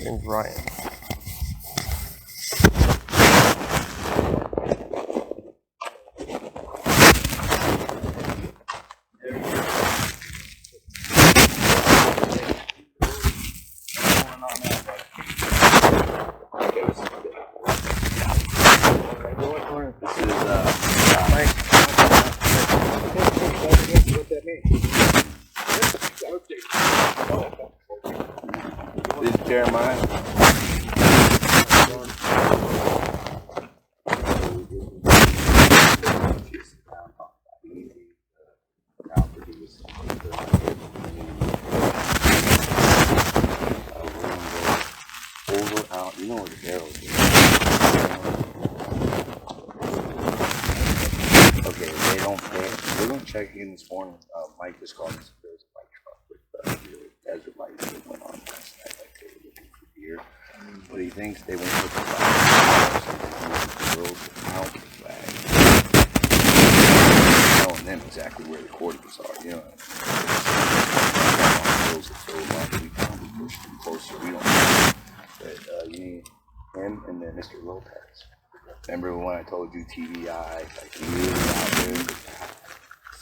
and Ryan. This is Jeremiah. Out, you know where the barrel is. Okay, they're gonna check in this morning. Mike just called me. There was a bike truck with desert lights that went on last night, like they were looking for deer. But he thinks they went to the flag. Out the flag. Telling them exactly where the coordinates are, you know. We probably pushed them closer. We don't know. But you need him and then Mr. Lopez. Remember when I told you TVI, like he really out there?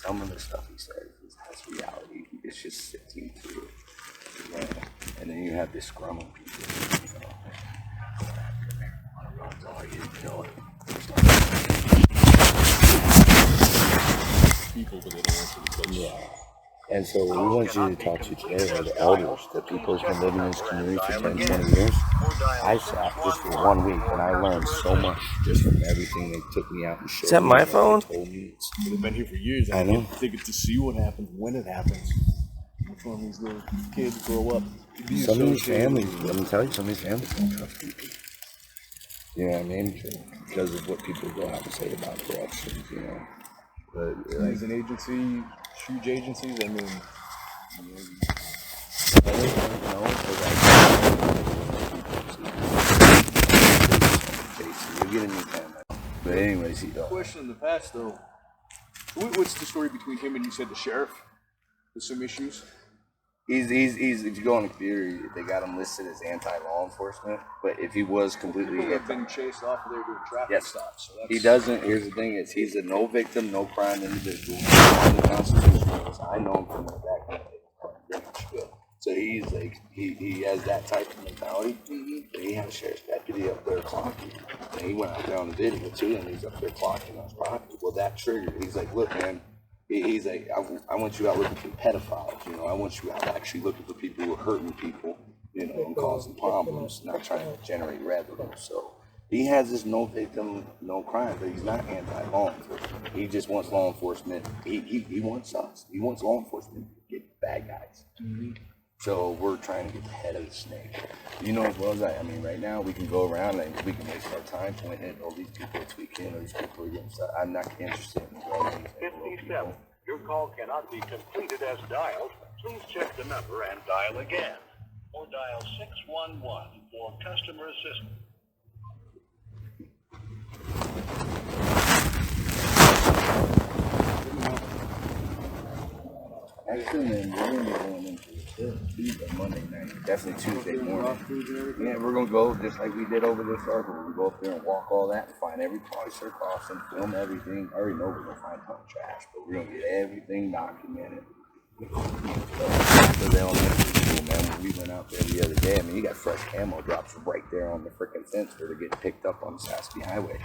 Some of the stuff he says has reality. It's just sifting through it. Yeah. And then you have this scrum of people, you know. Runs all you know. People that don't answer the question. Yeah. And so what we want you to talk to today are the elders, the people who've been living in this community for 10, 20 years. I sat just for 1 week and I learned so much just from everything they took me out and showed me. Is that my phone? They've been here for years. I know. They get to see what happens when it happens. Which one of these little kids grow up? Some of these families, let me tell you, some of these families don't trust people. You know what I mean? Because of what people go out and say about corruption, you know. But as an agency, huge agencies, I mean, but anyways, question in the past though. What's the story between him and you said the sheriff? There's some issues. He's if you go on the computer, they got him listed as anti-law enforcement. But if he was completely been chased off of there doing traffic stops. So he doesn't. Here's the thing: is he's a no victim, no crime individual. The Constitution is, I know him from back in the day. So he's like he has that type of mentality. And he had a sheriff's deputy up there clocking. And he went out there on the video too, and he's up there clocking on his property. Well, that triggered. He's like, look, man. He's like, I want you out looking for pedophiles, you know. I want you out actually looking for people who are hurting people, you know, and causing problems, not trying to generate revenue. So he has this no victim, no crime, but he's not anti-law enforcement. He just wants law enforcement. He wants us. He wants law enforcement to get bad guys. So we're trying to get the head of the snake. You know as well as I mean, right now we can go around and we can waste our time pointing at all these people are tweaking, or these people are getting stuff. I'm not interested in drugs. 57. Your call cannot be completed as dialed. Please check the number and dial again. Or dial 611 for customer assistance. Actually, man, we're going to be going into Tuesday, Monday night, definitely Tuesday morning. Yeah, we're going to go just like we did over this circle. We go up there and walk all that and find every place or crossing, film everything. I already know we're going to find a ton of trash, but we're going to get everything documented. So the elementary school, man, when we went out there the other day, I mean, you got fresh camo drops right there on the freaking fence where they're getting picked up on the Sassby Highway.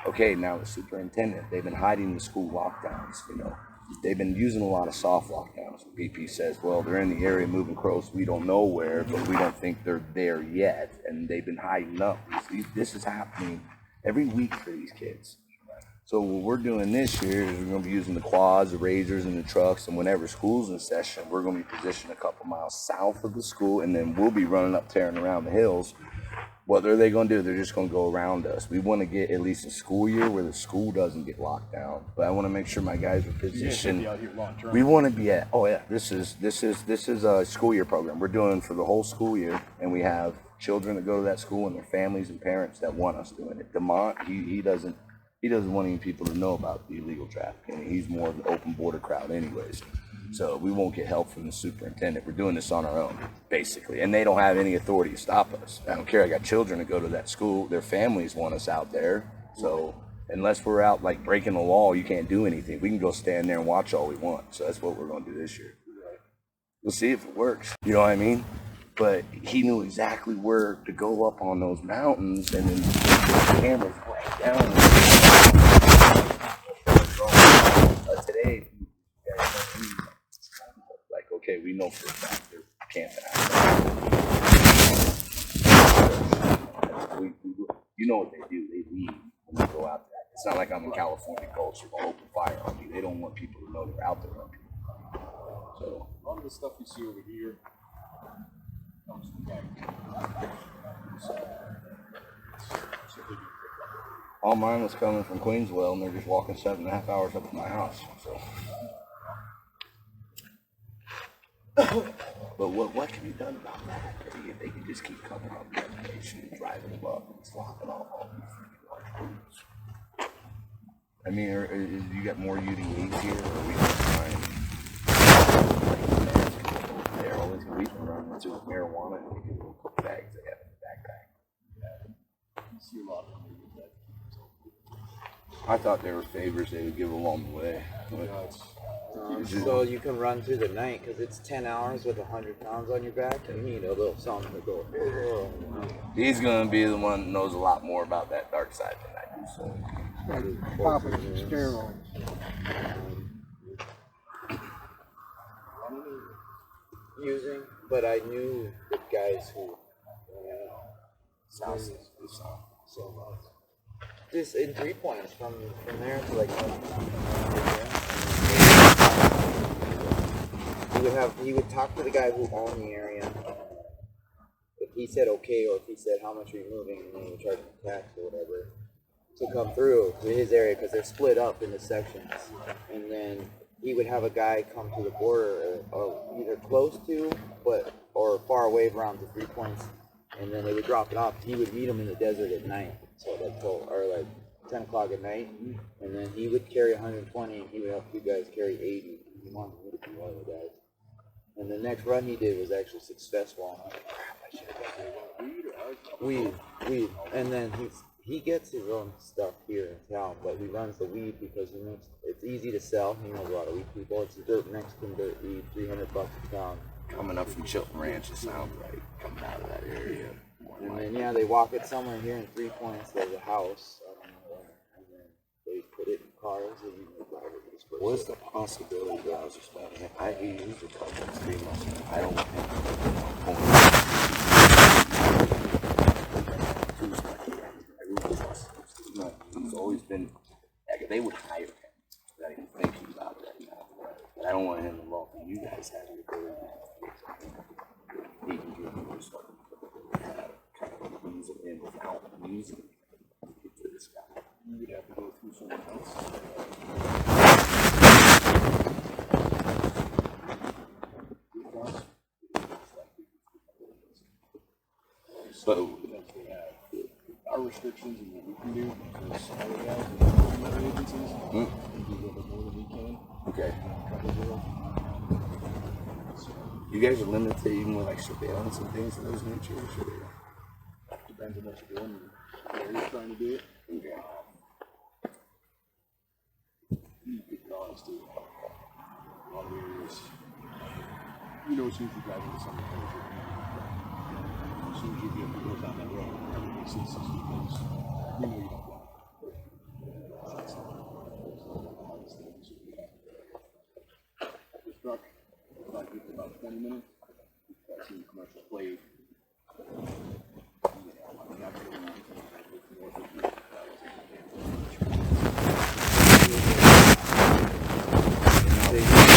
Okay, now the superintendent, they've been hiding the school lockdowns, you know. They've been using a lot of soft lockdowns. BP says, well, they're in the area moving close. We don't know where, but we don't think they're there yet. And they've been hiding up. This is happening every week for these kids. So what we're doing this year is we're going to be using the quads, the razors, and the trucks. And whenever school's in session, we're going to be positioned a couple miles south of the school. And then we'll be running up, tearing around the hills. What are they going to do? They're just going to go around us. We want to get at least a school year where the school doesn't get locked down. But I want to make sure my guys are positioned. We want to be at. Oh yeah, this is a school year program. We're doing for the whole school year, and we have children that go to that school and their families and parents that want us doing it. DeMont, he doesn't want any people to know about the illegal trafficking. He's more of an open border crowd, anyways. So we won't get help from the superintendent. We're doing this on our own, basically. And they don't have any authority to stop us. I don't care. I got children that go to that school. Their families want us out there. So unless we're out like breaking the law, you can't do anything. We can go stand there and watch all we want. So that's what we're going to do this year. We'll see if it works. You know what I mean? But he knew exactly where to go up on those mountains, and then the cameras right down. Today, like, okay, we know for a fact they're camping out. You know what they do? They leave when they go out there. It's not like I'm in California culture. They'll open fire on you. They don't want people to know they're out there. So a lot of the stuff you see over here comes from back. All mine was coming from Queenswell, and they're just walking 7.5 hours up to my house. So, but what can be done about that? They can just keep coming up with information and driving them up and slopping off all these freaking large groups. I mean, you got more UDAs here, or are we just trying? They're always we've been running into marijuana and they do little bags they have in the backpack. You see a lot of them. I thought there were favors they would give along the way. So you can run through the night because it's 10 hours with 100 pounds on your back. You need a little something to go. He's gonna be the one that knows a lot more about that dark side than I do. So. Popping steroids. Using, but I knew the guys who just in 3 points from there to like he would talk to the guy who owned the area. If he said okay, or if he said how much are you moving, and then he would charge him tax or whatever to come through to his area because they're split up into sections, and then he would have a guy come to the border, or either close to, or far away around the 3 points, and then they would drop it off. He would meet him in the desert at night, so like 10 o'clock at night, and then he would carry 120, and he would help you guys carry 80. He wanted me to be one of the guys. And the next run he did was actually successful. Weed, and then he gets his own stuff here in town, but he runs the weed because it's easy to sell. He knows a lot of weed people. It's dirt Mexican dirt weed, $300 a pound. Coming up from Chilton Ranch, it sounds right. Coming out of that area. And then they walk it somewhere here in 3 points. There's a house, I don't know where, and then they put it in cars and you can drive it to this place. What's the possibility that I was just about to I used a couple of 3 months ago. I don't think he's always been, they would hire him. Not even thinking about it right now. But I don't want him involved in you guys having to go in there. He can give me this kind of use it in without using it to get to this guy. You would have to go through someone else. So our restrictions and what we can do, because all the guys in other agencies can do a little bit more than we can. okay. You guys are limited to even with like surveillance and things of those nature? Depends on what you're doing and where you're trying to do it. Okay. You can be honest too. A lot of areas, you know, as soon as you drive into something, as soon as you get to go down that road, everybody sees these things. You know you don't want it. That's the hardest thing. This truck, about 20 minutes. I've seen commercial plate.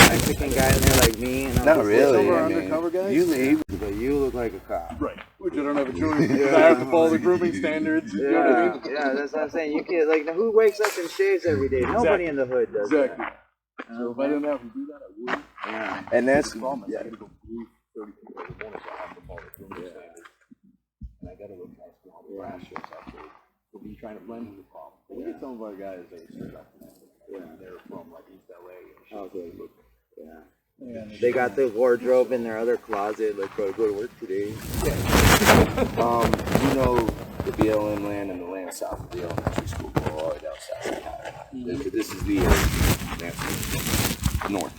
Mexican guy in there like me, and I'm Not just really. Over I mean, undercover guys? usually, but you look like a cop. Right. Which I don't have a choice. I have to follow the grooming standards. You know what I mean? Yeah, that's what I'm saying. You can't, like, who wakes up and shaves every day? Nobody in the hood does Exactly. that. So if I didn't have to do that, I wouldn't. Yeah. and that's The problem is I yeah. gotta go 30 people every morning, so I have to follow the grooming standards. And I gotta look nice for all the grass shows out there. So when you're trying to blend in the problem. But we get some of our guys that are straight up from they're from like East LA and shit. Okay. Look, Yeah. They got the wardrobe in their other closet, like, gotta go to work today. You know the BLM land and the land south of the elementary school go all the way down south. This is the north.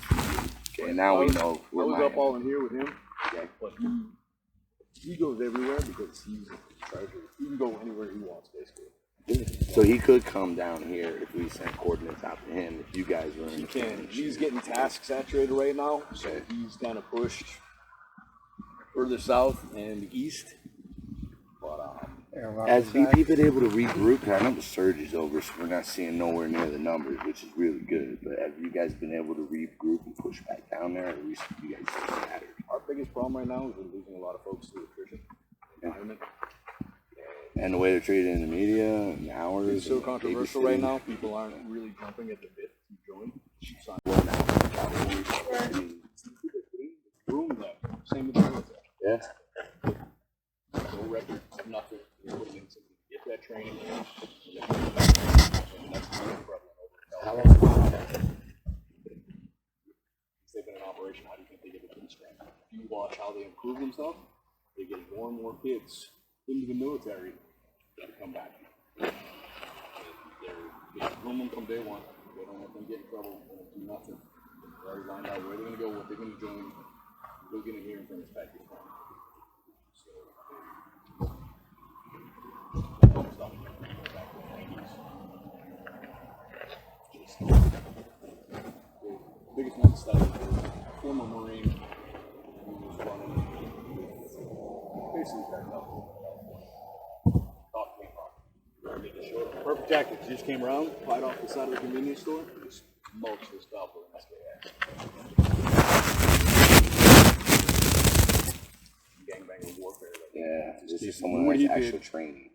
Okay, now we know. I was up all in here with him. Yeah, but he goes everywhere because he's in charge of. He can go anywhere he wants, basically. So he could come down here if we send coordinates out to him. If you guys were in He can. He's getting task saturated right now, so he's kind of pushed further south and east. But has BP been able to regroup? I know the surge is over, so we're not seeing nowhere near the numbers, which is really good. But have you guys been able to regroup and push back down there, or are you guys just scattered? Our biggest problem right now is we're losing a lot of folks to attrition. Environment. And the way they're treated in the media and hours. It's so controversial right now. People aren't really jumping at the bit to join. Room that. Same with the military. Yeah. No record, nothing. You're putting in something to get that training. And that's really prevalent over. How long? They've been in operation. How do you think they get the strength? If you watch how they improve themselves, they get more and more kids into the military to come back. And they're grooming from day one. They don't let them get in trouble. They don't do nothing. They're already lined out where they're going to go, what they're going to join. They're going to hear from his package. So, don't stop. Back in the 90s. The biggest one study was a former Marine who was running basically back up. Perfect tactics. Just came around, fight off the side of the convenience store, just mulch the stuff with an SKS. Gangbanger warfare. Yeah, this is someone who has actual training.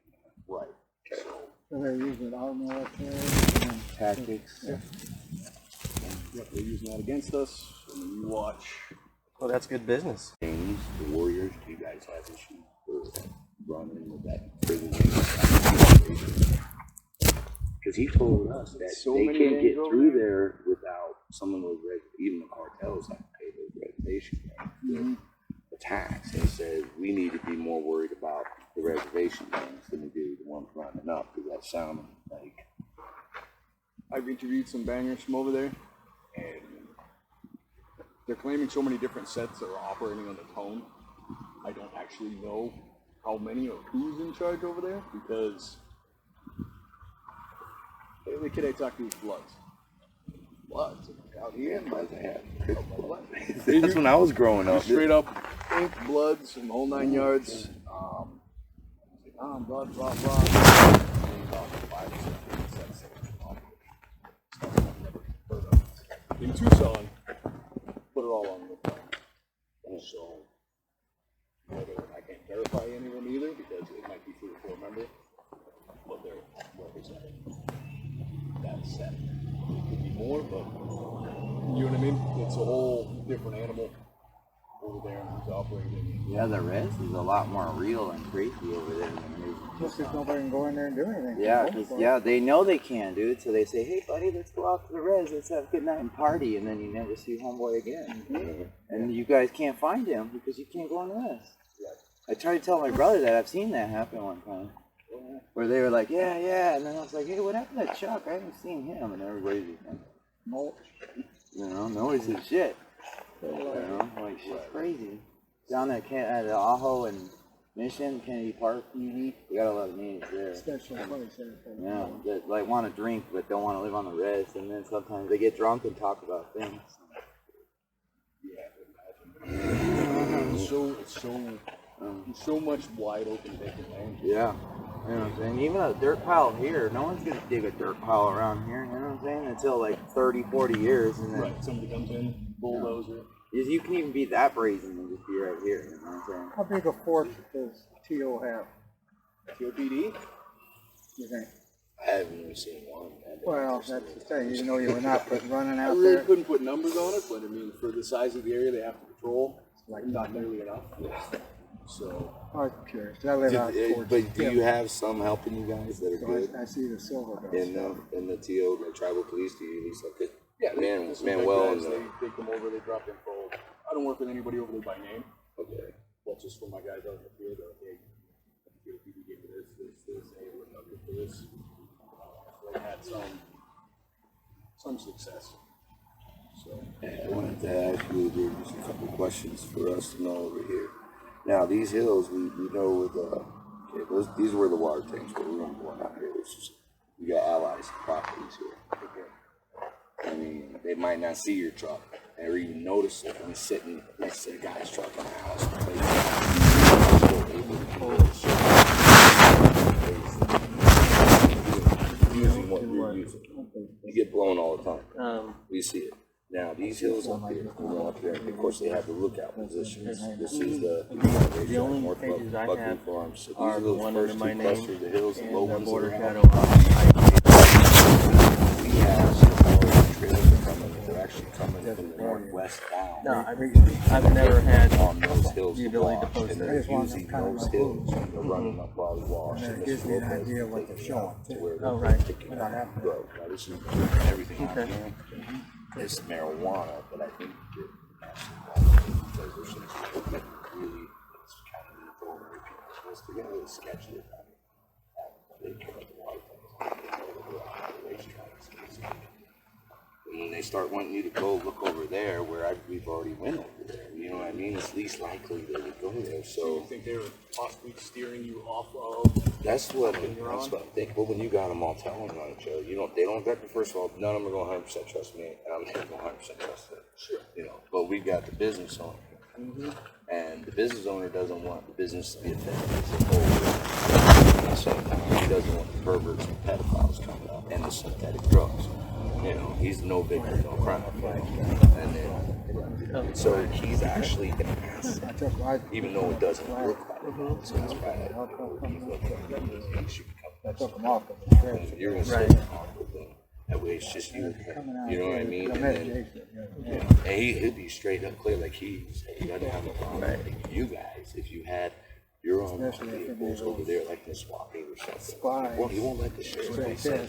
Right. Okay. So they're using our military and Tactics. Yeah. Yep, they're using that against us. And you watch. Well, that's good business. Things, the Warriors, do you guys have issues with running with that prison? Because he told us that So they many can't get gangs through over there without someone with even the cartels have to pay those reservation the tax. They said we need to be more worried about the reservation things than we do the ones running up, because that sounded like. I've interviewed some bangers from over there, and they're claiming so many different sets that are operating on the tone. I don't actually know how many or who's in charge over there, because the kid I talked to was Bloods. Bloods out here. That's when I was growing up. Straight up ink, Bloods, and the whole 9 yards. Blood, blah, blah. In Tucson, put it all on the phone. So, I can't verify any of them either, because it might be 3 or 4 members, but they're representing that set. It could be more, but you know what I mean? It's a whole different animal over there and who's operating. Yeah, the res is a lot more real and crazy over there than it is. just because nobody can go in there and do anything. Yeah, because they know they can, dude. So they say, "Hey, buddy, let's go out to the res. Let's have a good night and party." And then you never see homeboy again. And you guys can't find him because you can't go on the res. I tried to tell my brother that. I've seen that happen one time. Where they were like, yeah, and then I was like, "Hey, what happened to Chuck? I haven't seen him." And everybody's like, Mulch. noise and shit. Like shit's crazy. Down at Ajo and Mission, Kennedy Park, we got a lot of natives there. Special place there. Yeah, that like want to drink but don't want to live on the res, and then sometimes they get drunk and talk about things. It's so much wide open vacant land. Yeah, you know what I'm saying? Even a dirt pile here, no one's gonna dig a dirt pile around here, you know what I'm saying? Until like 30, 40 years, and then Right, somebody comes in, bulldozer. you can even be that brazen and just be right here, you know what I'm saying? How big a force does TO have? TOPD? You think? I haven't even seen one. Well, that's the thing. You know, you were not running I out really there. couldn't put numbers on it, but I mean, for the size of the area they have to patrol, Like not nearly enough. So, I'm curious. I live out towards. But do you have some helping you guys that are So good? I see the silver dogs. In the TO, the tribal police, do you at least have good Yeah, Manuel, guys, and they come over, they drop info. I don't work with anybody over there by name. okay. But just for my guys out in the field, hey, if you give me this, hey, we're not good for this. So they had some success. So I wanted to ask you just a couple questions for us to know over here. Now, these hills, we know with these were the water tanks, but we're going out here. We got allies properties here. I mean, they might not see your truck or even notice it when it's sitting next to the guy's truck in the house. Using what you're using. You get blown all the time. We see it. Now, these hills up here, of course, they have the lookout positions. This is the only North pages I Buckley have Farms. So these are are the those one first under my two name clusters, the hills, the low and the ones that border are shadow. We have some more trailers coming. They're actually coming from the northwest down. No, I've never had On those hills the to ability to wash, post and that. they're using those hills when they're running up while we wash. And And it this gives is me an Lopez idea what taking they're it showing, out to too. where Oh, they're right. picking Without up having to- growth. Now, this is everything out Okay. here. It's marijuana, but I think that because there's some people that really it's kind of lethal and people supposed to get really sketchy about it. They come up with white things. And when they start wanting you to go look over there where we've already went over there, you know what I mean? It's least likely they would go there. So So you think they were possibly steering you off of? that's what I think. Well, when you got them all telling on each other, they don't first of all, none of them are going 100% trust me, and I'm not going 100% trust them. Sure. But we got the business owner. Mm-hmm. And the business owner doesn't want the business to be affected. At the same time, he doesn't want the perverts and pedophiles coming up and the synthetic drugs. He's no bigger than a crime. And then, so he's actually an asset, even though it doesn't look like it. So that's why he's looking at he should I become took them off of the you're going to Right. sit off with them. That way it's just you and him. You know what I mean? And then, and he'd be straight up clear, like he doesn't have a problem. Like you guys, if you had your own vehicles over there, like this walking or something, well, he won't let the sheriff be said.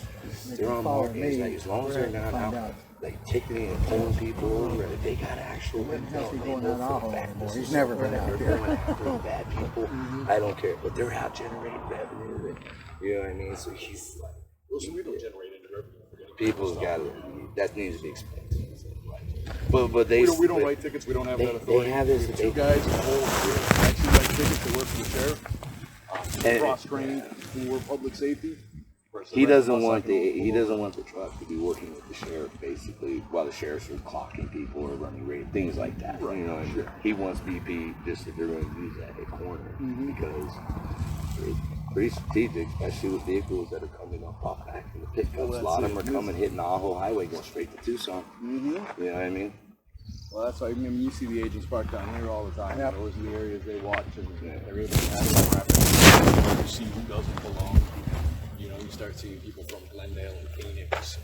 They're on markings, like as long as they're not out, like ticketing and pulling people over, and if they got actual intel, they know for a fact this He's is never something been that out they're here. going after bad people. I don't care, but they're out generating revenue. You know what I mean? So he's like, Well, so we don't generate any revenue. people's got to, that needs to be explained. But they We don't write tickets. We don't have that authority. They have this. We have two guys in the whole actually write tickets that work for the sheriff. Cross-trained for public safety. He doesn't want the truck to be working with the sheriff basically while the sheriffs are clocking people or running raid, things like that. Right. You know, and he wants BP just if they're going to use that at corner because it's pretty strategic, especially with vehicles that are coming up off back from the pickups. A lot of them are coming hitting the Ajo Highway going straight to Tucson. You know what I mean? Well, that's why I mean, you see the agents parked down here all the time. Yep. Those are the areas they watch, and they're able to have traffic. You see who doesn't belong. You start seeing people from Glendale and Phoenix.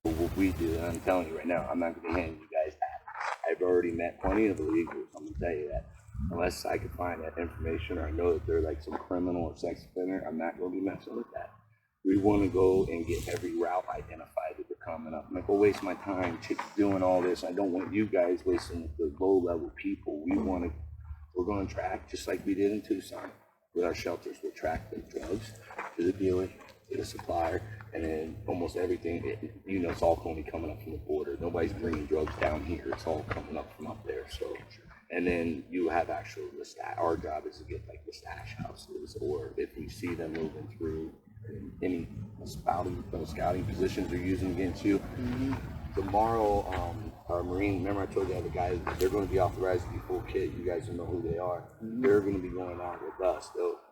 What we do, and I'm telling you right now, I'm not going to be handing you guys that. I've already met plenty of illegals. I'm going to tell you that. Unless I can find that information or I know that they're like some criminal or sex offender, I'm not going to be messing with that. We want to go and get every route identified that they're coming up. I'm not going to waste my time doing all this. I don't want you guys wasting with the low-level people. We're going to track just like we did in Tucson with our shelters. We'll track the drugs to the dealer, to the supplier, and then almost everything, it's all only coming up from the border. Nobody's bringing drugs down here. It's all coming up from up there. So, and then you have our job is to get like the stash houses, or if we see them moving through any scouting positions they're using against you. Tomorrow, our Marine, remember I told you the guys, they're going to be authorized to be full kit. You guys will know who they are. They're going to be going out with us.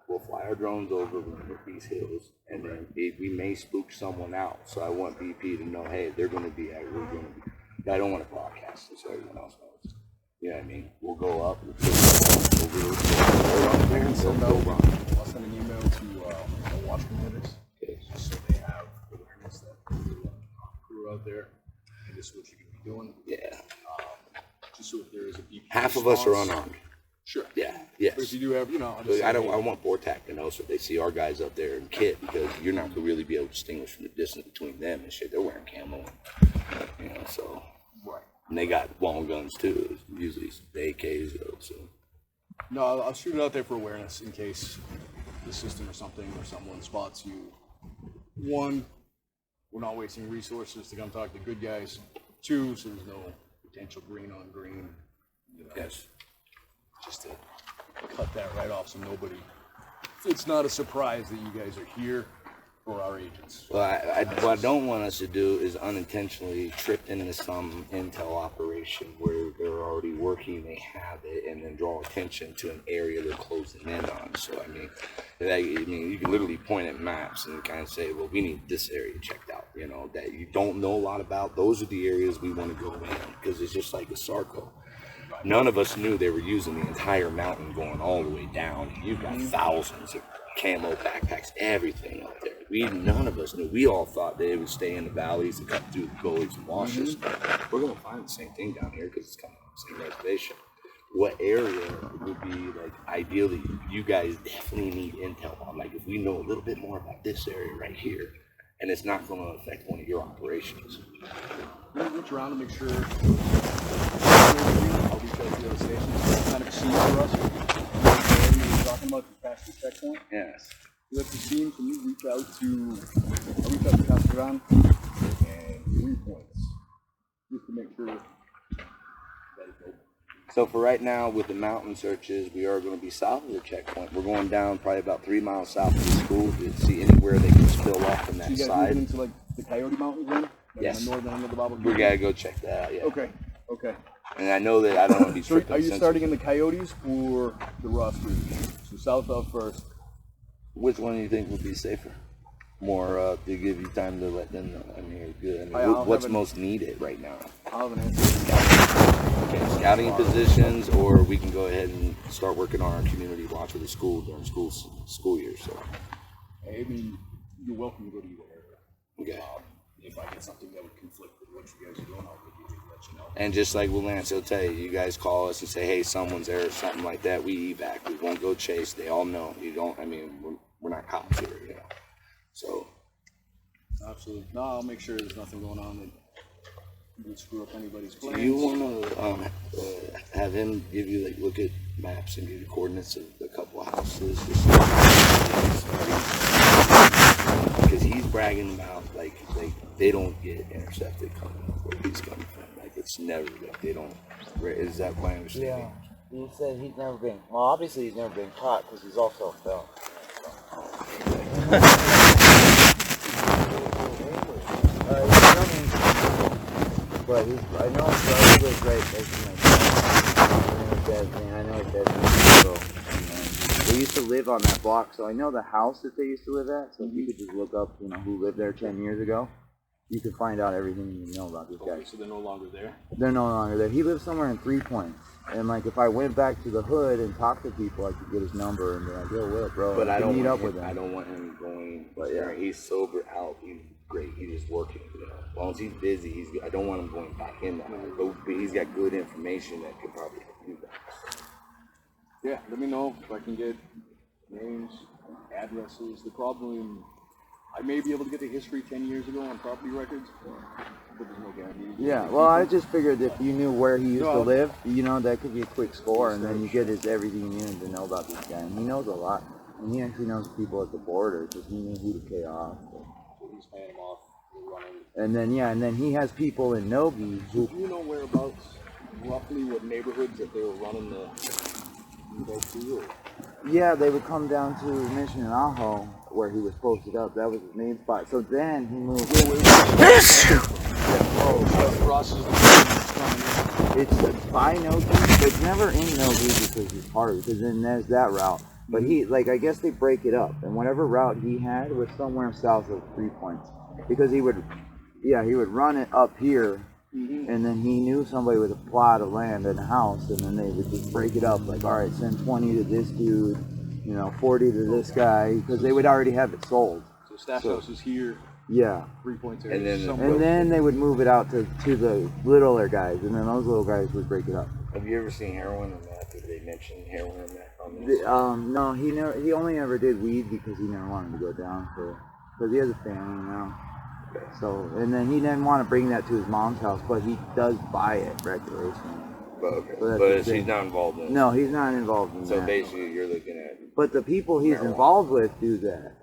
We'll fly our drones over, we'll hit these hills, and then we may spook someone out. So I want BP to know, hey, they're going to be at, we're going to be, I don't want to broadcast this so everyone else knows. You know what I mean? We'll go up, we'll I'll send an email to the watch commanders, so they have awareness that crew out there, and this is what you can be doing. Yeah. Just so if there is a BP Half of us are response. unarmed. Sure. Yeah. Yes. But if you do have, I'm But just saying, I want BORTAC to know so they see our guys up there in kit, because you're not gonna really be able to distinguish from the distance between them and shit. They're wearing camo, so. right. And they got long guns too. Usually it's the AKs though. So. No, I'll shoot it out there for awareness in case the system or something or someone spots you. One, we're not wasting resources to come talk to good guys. Two, so there's no potential green on green. Yes. Just to cut that right off so nobody. It's not a surprise that you guys are here for our agents. Well, what I don't want us to do is unintentionally trip into some intel operation where they're already working, they have it, and then draw attention to an area they're closing in on. So, I mean, you can literally point at maps and kind of say, well, we need this area checked out, that you don't know a lot about. Those are the areas we want to go in, because it's just like a Sarco. None of us knew they were using the entire mountain going all the way down. You've got thousands of camo backpacks, everything up there. None of us knew. We all thought they would stay in the valleys and cut through the gullies and washes. We're going to find the same thing down here because it's kind of the same reservation. What area would be, like, ideally, you guys definitely need intel on? Like, if we know a little bit more about this area right here, and it's not going to affect one of your operations. We'll reach around to make sure. I'll reach out to the other stations. Kind of scene for us. You were talking about the faster checkpoint. Yes. You have the scene. Can you reach out to? I'll reach out to Castellan and 3 points just to make sure that it's open. So for right now, with the mountain searches, we are going to be south of the checkpoint. We're going down probably about 3 miles south of the school to see anywhere they can spill off from that So you guys side. moving into like the Coyote Mountains then? Like Yes. on the northern end of the Bible. We got to go check that out, yeah. Okay. Okay. And I know that I don't want to be So tripping. are you starting in the Coyotes or the Ross region? So south of first. Which one do you think would be safer? More to give you time to let them know. I mean, good. I'll What's have most needed right now? I'll have an answer. Okay, scouting positions, or we can go ahead and start working on our community watch with the school during school year. So, I mean, you're welcome to go to either area. okay. If I get something that would conflict with what you guys are doing, I'll let you know. And just like Lance will tell you, you guys call us and say, hey, someone's there or something like that, we evac. We won't go chase. They all know. We're not cops here, So. Absolutely. No, I'll make sure there's nothing going on that would screw up anybody's plans. Do you want to have him give you, like, look at maps and give you coordinates of a couple of houses? Because he's bragging about, like they don't get intercepted coming where he's coming from. Like, it's never, they don't. Is that my understanding? Yeah. He said he's never been, well, obviously he's never been caught because he's also a felon. But I know his brother lives right next to my dad. I know his dad's they used to live on that block, so I know the house that they used to live at. So if you could just look up, who lived there 10 years ago, you could find out everything you know about this guy. So they're no longer there? They're no longer there. He lives somewhere in 3 Points. And, like, if I went back to the hood and talked to people, I could get his number and be like, yo, what up, bro? But I don't meet want up with him. I don't want him going. But, yeah. He's sober out. He's great. He's just working. As long as he's busy, I don't want him going back in that. But he's got good information that could probably help you guys. Yeah, let me know if I can get names, addresses. The problem, I may be able to get the history 10 years ago on property records, but there's no guarantee. Yeah, well, I just figured if you knew where he used to live, that could be a quick score, and then you get everything you needed to know about this guy. And he knows a lot. And he actually knows people at the border, because he knew who to pay off. So he's paying him off. And then he has people in Nogi who... Do you know whereabouts, roughly what neighborhoods that they were running the to? Yeah, they would come down to Mission and Ajo, where he was posted up. That was his main spot. So then he moved... It's by Nogi, but it's never in Nogi because he's hard, because then there's that route. But I guess they break it up, and whatever route he had was somewhere south of 3 Points. Because he would run it up here, and then he knew somebody with a plot of land and a house, and then they would just break it up, like, all right, send 20 to this dude, 40 to this guy, because they would already have it sold. So stash house is here. Yeah. 3 Points And then they would move it out to the littler guys, and then those little guys would break it up. Have you ever seen heroin or meth? they mention heroin on this? No, he never. He only ever did weed because he never wanted to go down because he has a family now. So, and then he didn't want to bring that to his mom's house, but he does buy it recreationally. But he's not involved in it. No, he's not involved in that. So basically, you're looking at. But the people he's involved with do that.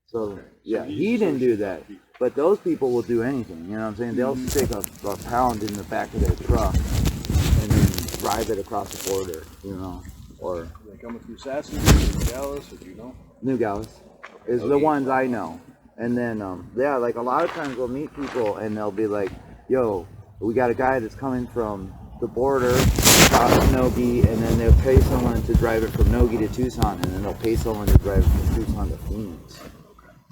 So yeah, he didn't do that. But those people will do anything. You know what I'm saying? They'll stick a pound in the back of their truck and then drive it across the border. You know, or. Are they coming through Sassy, or Dallas, or do you know? New Gallus is the ones I know. And then, yeah, like a lot of times we'll meet people and they'll be like, yo, we got a guy that's coming from the border across Nogi, and then they'll pay someone to drive it from Nogi to Tucson, and then they'll pay someone to drive it from Tucson to Phoenix.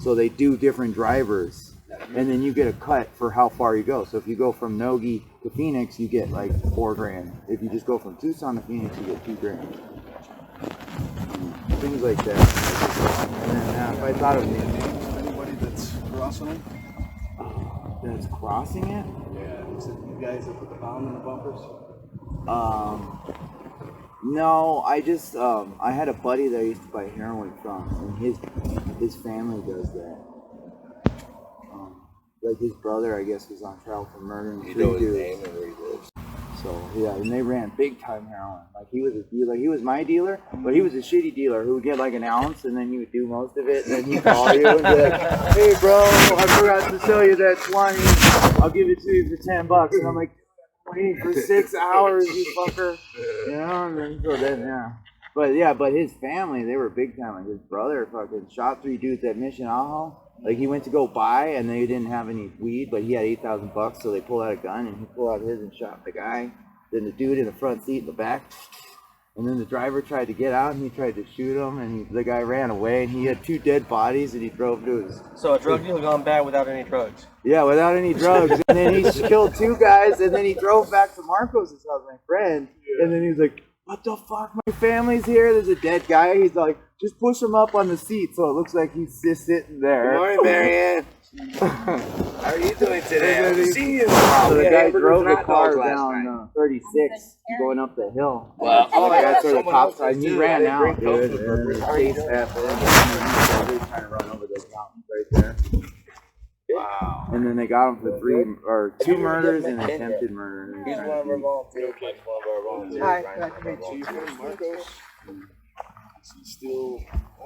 So they do different drivers, and then you get a cut for how far you go. So if you go from Nogi to Phoenix, you get like $4,000. If you just go from Tucson to Phoenix, you get $2,000. Things like that. And then if I thought of Anybody that's crossing them? that's crossing it. Yeah, is it you guys that put the pound in the bumpers? No, I just I had a buddy that I used to buy heroin from, and his family does that. Like his brother, I guess, was on trial for murdering You 3 know his dudes. name and where he lives. So yeah, and they ran big time heroin. Like he was a dealer. He was my dealer, but he was a shitty dealer who would get like an ounce and then he would do most of it, and then he'd call you and be like, "Hey bro, I forgot to sell you that 20. I'll give it to you for $10." And I'm like, "Wait for 6 hours, you fucker." You know, and then, so then yeah. But his family, they were big time. Like his brother fucking shot 3 dudes at Mission Ajo. Like he went to go buy, and they didn't have any weed, but he had $8,000, so they pulled out a gun, and he pulled out his and shot the guy. Then the dude in the front seat in the back, and then the driver tried to get out, and he tried to shoot him, and the guy ran away, and he had 2 dead bodies, and he drove to his. So a drug deal gone bad without any drugs. Yeah, without any drugs, and then he killed 2 guys, and then he drove back to Marcos' house, my friend, and then he was like, "What the fuck? My family's here. There's a dead guy." He's like, "Just push him up on the seat so it looks like he's just sitting there." Good morning, Marianne. How are you doing today? I haven't seen you. So the guy drove the car down 36 going up the hill. Wow. Oh, that's where the someone cops else and he too. ran I out, didn't bring dude. comfort burgers. And How the are you chase doing? happened. And he was trying to run over the mountains right there. Wow. And then they got him for 2 murders and attempted murder. He's one of our volunteers. He's one of our volunteers. Hi, Ryan's nice one to of our meet you. volunteers. Marcos? Is he still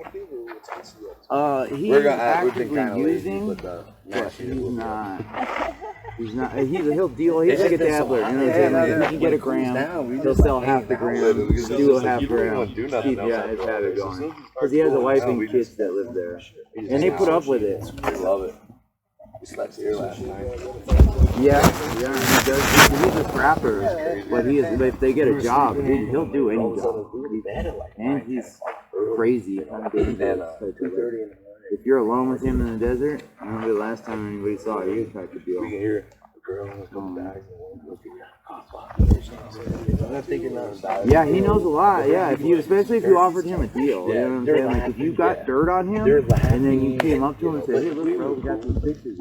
active, or what's he up to? He's We've been actively kind of using, lazy, but but he's not. He'll deal. He's like a dabbler. You know what I'm saying? Like, he can get a gram. He'll sell half the gram. Do a half gram. Keep his habit going. Because he has a wife and kids that live there, and they put up with it. We love it. We slept here last night. Yeah, he does. He's a scrapper, but if they get a job, he'll do any job. And he's crazy. If you're alone with him in the desert, I remember the last time anybody saw you type of deal. We can hear a girl in a couple bags and one I'm not thinking nothing about it. Yeah, he knows a lot. Yeah, especially if you offered him a deal. You know what I'm saying? Like if you got dirt on him, and then you came up to him and said, "Hey, look, bro, we got these pictures."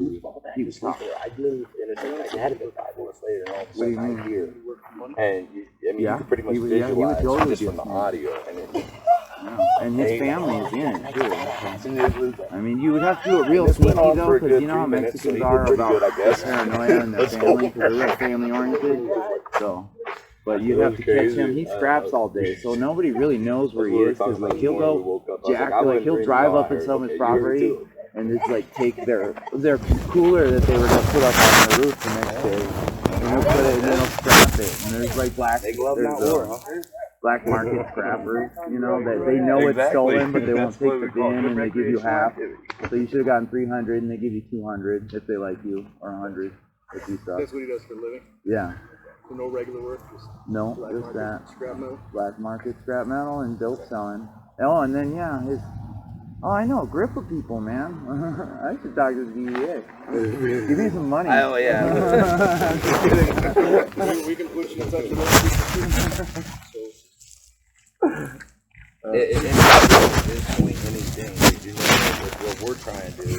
He was talking. I live in a city. I had it 5 minutes later, and all of a sudden I'm here. And you can pretty much visualize just from the audio. And his family is in it too. I mean, you would have to do it real sneaky though, because you know how Mexicans are about the paranoia and their family, because they're real family oriented. So, but you have to catch him. He scraps all day, so nobody really knows where he is. Because like he'll go he'll drive up in someone's property and just like take their cooler that they were gonna put up on the roof the next day, and they'll put it and then they'll scrap it. And there's like black market scrappers, you know, that they know it's stolen, but they won't take the bin, and they give you half. So you should have gotten 300, and they give you 200 if they like you, or 100 if you suck. That's what he does for a living? Yeah. So no regular work? No, black just market, that. Scrap metal? Black market scrap metal and dope selling. Oh, and then yeah, I know, a grip of people, man. I should talk to the DEA. Give me some money. Oh yeah. I'm just kidding. We can put you in touch with those people. It's only anything. You know, what we're trying to do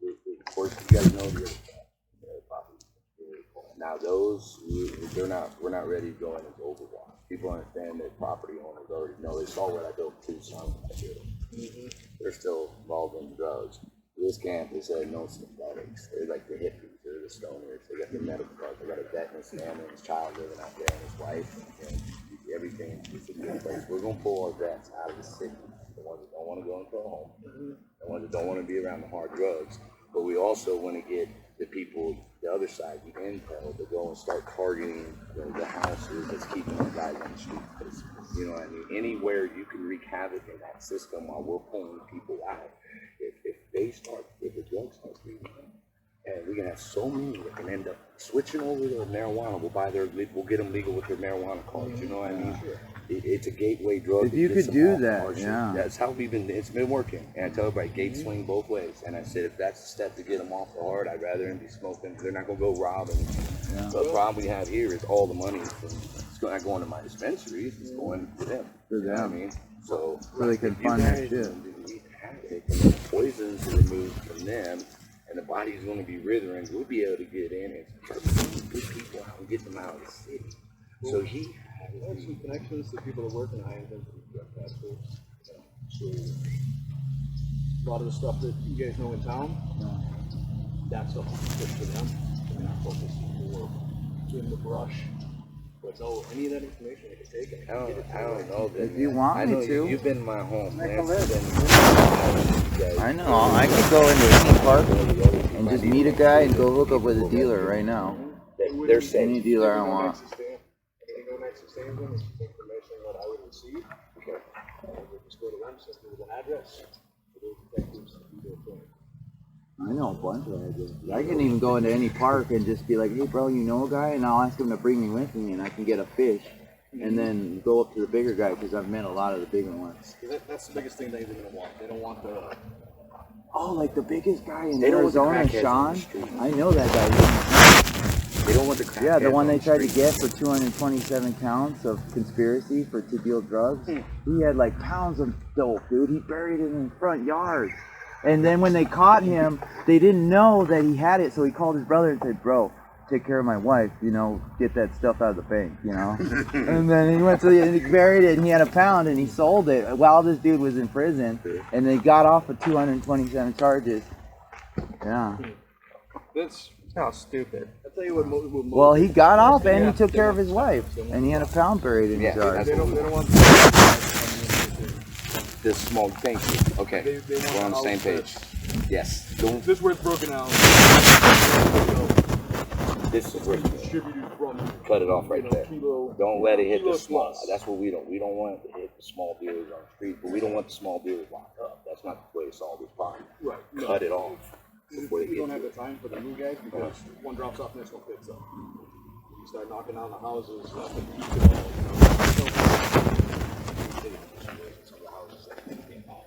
is, of course, you guys know the property. Now those, we're not ready to go in as overwatch. People understand that property owners already know. They saw what I built Tucson. They're still involved in drugs. This camp, they said no synthetics. They're like the hippies. They're the stoners. They got the medical cards. They got a vet and his family and his child living out there and his wife and everything. It's a good place. We're going to pull our vets out of the city. The ones that don't want to go into a home. The ones that don't want to be around the hard drugs. But we also want to get the people, the other side, the intel, to go and start targeting the houses that's keeping the guys on the street. You know what I mean? Anywhere you can wreak havoc in that system while we're pulling people out. If the drugs start breathing in, and we can have so many that can end up switching over to marijuana. We'll get them legal with their marijuana cards. You know what I mean? It's a gateway drug. If you could do that, yeah. That's how it's been working. And I tell everybody, gate swing both ways. And I said, if that's the step to get them off the hard, I'd rather them be smoking. They're not going to go robbing. Yeah. So the problem we have here is all the money it's not going to my dispensaries. It's going to them. For them. You know what I mean? So they can fund that shit. And the poisons are removed from them, and the body's going to be withering. We'll be able to get in and start getting good people out and get them out of the city. So he has some connections to people that work in high-intensity drug task force. So a lot of the stuff that you guys know in town, that's stuff we push for them. And our focus is more in the brush. But no, any of that information I can take it. I don't know. If you want me to. You've been my home, man. I know. I could go into any park and just meet a guy and go hook up with a dealer right now. They're saying any dealer I want. Information that I would receive. Okay. We just go to them, send them with an address. I know a bunch of ideas. I can even go into any park and just be like, hey bro, you know a guy? And I'll ask him to bring me with me and I can get a fish. And then go up to the bigger guy because I've met a lot of the bigger ones. That's the biggest thing they're going to want. They don't want the... Oh, like the biggest guy in Arizona, Sean? I know that guy. They don't want the crackheads. Yeah, the one they tried to get for 227 counts of conspiracy to deal drugs. He had like pounds of dope, dude. He buried it in the front yard. And then when they caught him, they didn't know that he had it, so he called his brother and said, bro, take care of my wife, you know, get that stuff out of the bank, you know. And then he went to he buried it, and he had a pound, and he sold it while this dude was in prison, and they got off with 227 charges. Yeah. That's how stupid. I'll tell you what well, he got off, and he took care of his wife, and he had a pound buried in his yard. They don't want this small, thank you. Okay, we're on the same page. Yes. This is where it's broken out. This is where Distributed from. cut it off right there. Don't let it hit the small. Plus. That's what we don't. We don't want it to hit the small dealers on the street, but we don't want the small dealers locked up. That's not the way to solve this problem. Right. No. Cut it off. We don't have the time for the new guys because one drops off, next one picks up. You start knocking down the houses.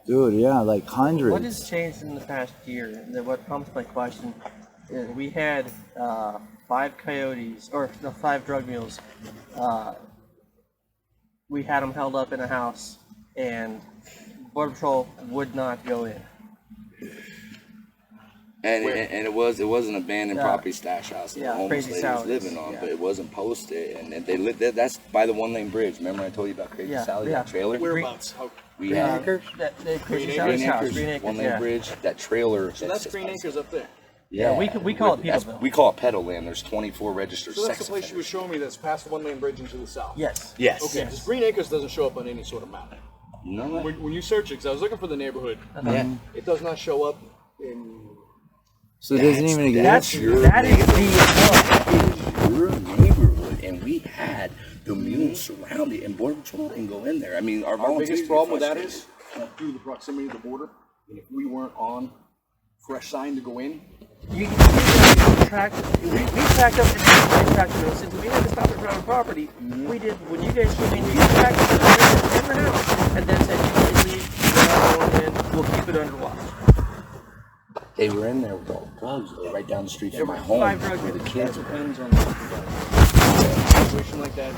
Dude, yeah, like hundreds. What has changed in the past year? What prompts my question is we had 5 coyotes, or no, 5 drug mules. We had them held up in a house, and Border Patrol would not go in. And it was an abandoned property stash house that the homeless lady was living on, but it wasn't posted. And they lived there. That's by the 1-lane bridge. Remember I told you about Crazy Sally, that trailer? Whereabouts? We had Crazy Sally's house, Green Acres, 1-lane bridge, that trailer. So that's Green Acres up there. Yeah, we call it Peterbilt. We call it Pedal Land. There's 24 registered So that's sex the place you were offenders. showing me that's past the 1-lane bridge into the south. Yes. Yes. Okay, because Green Acres doesn't show up on any sort of map. No. When you search it, because I was looking for the neighborhood, it does not show up in... So it doesn't even exist? That is the your neighborhood, and we had the mules surrounded, and Border Patrol didn't go in there. I mean, our biggest problem with that is due to the proximity of the border, and if we weren't on fresh sign to go in, we tracked up the since we had to stop at private property. We did when you guys came in, we tracked every house and then said you guys leave, and we'll keep it under watch. They were in there with all the drugs right down the street from my home. 5 drugs where the kids were. depends on a situation like that.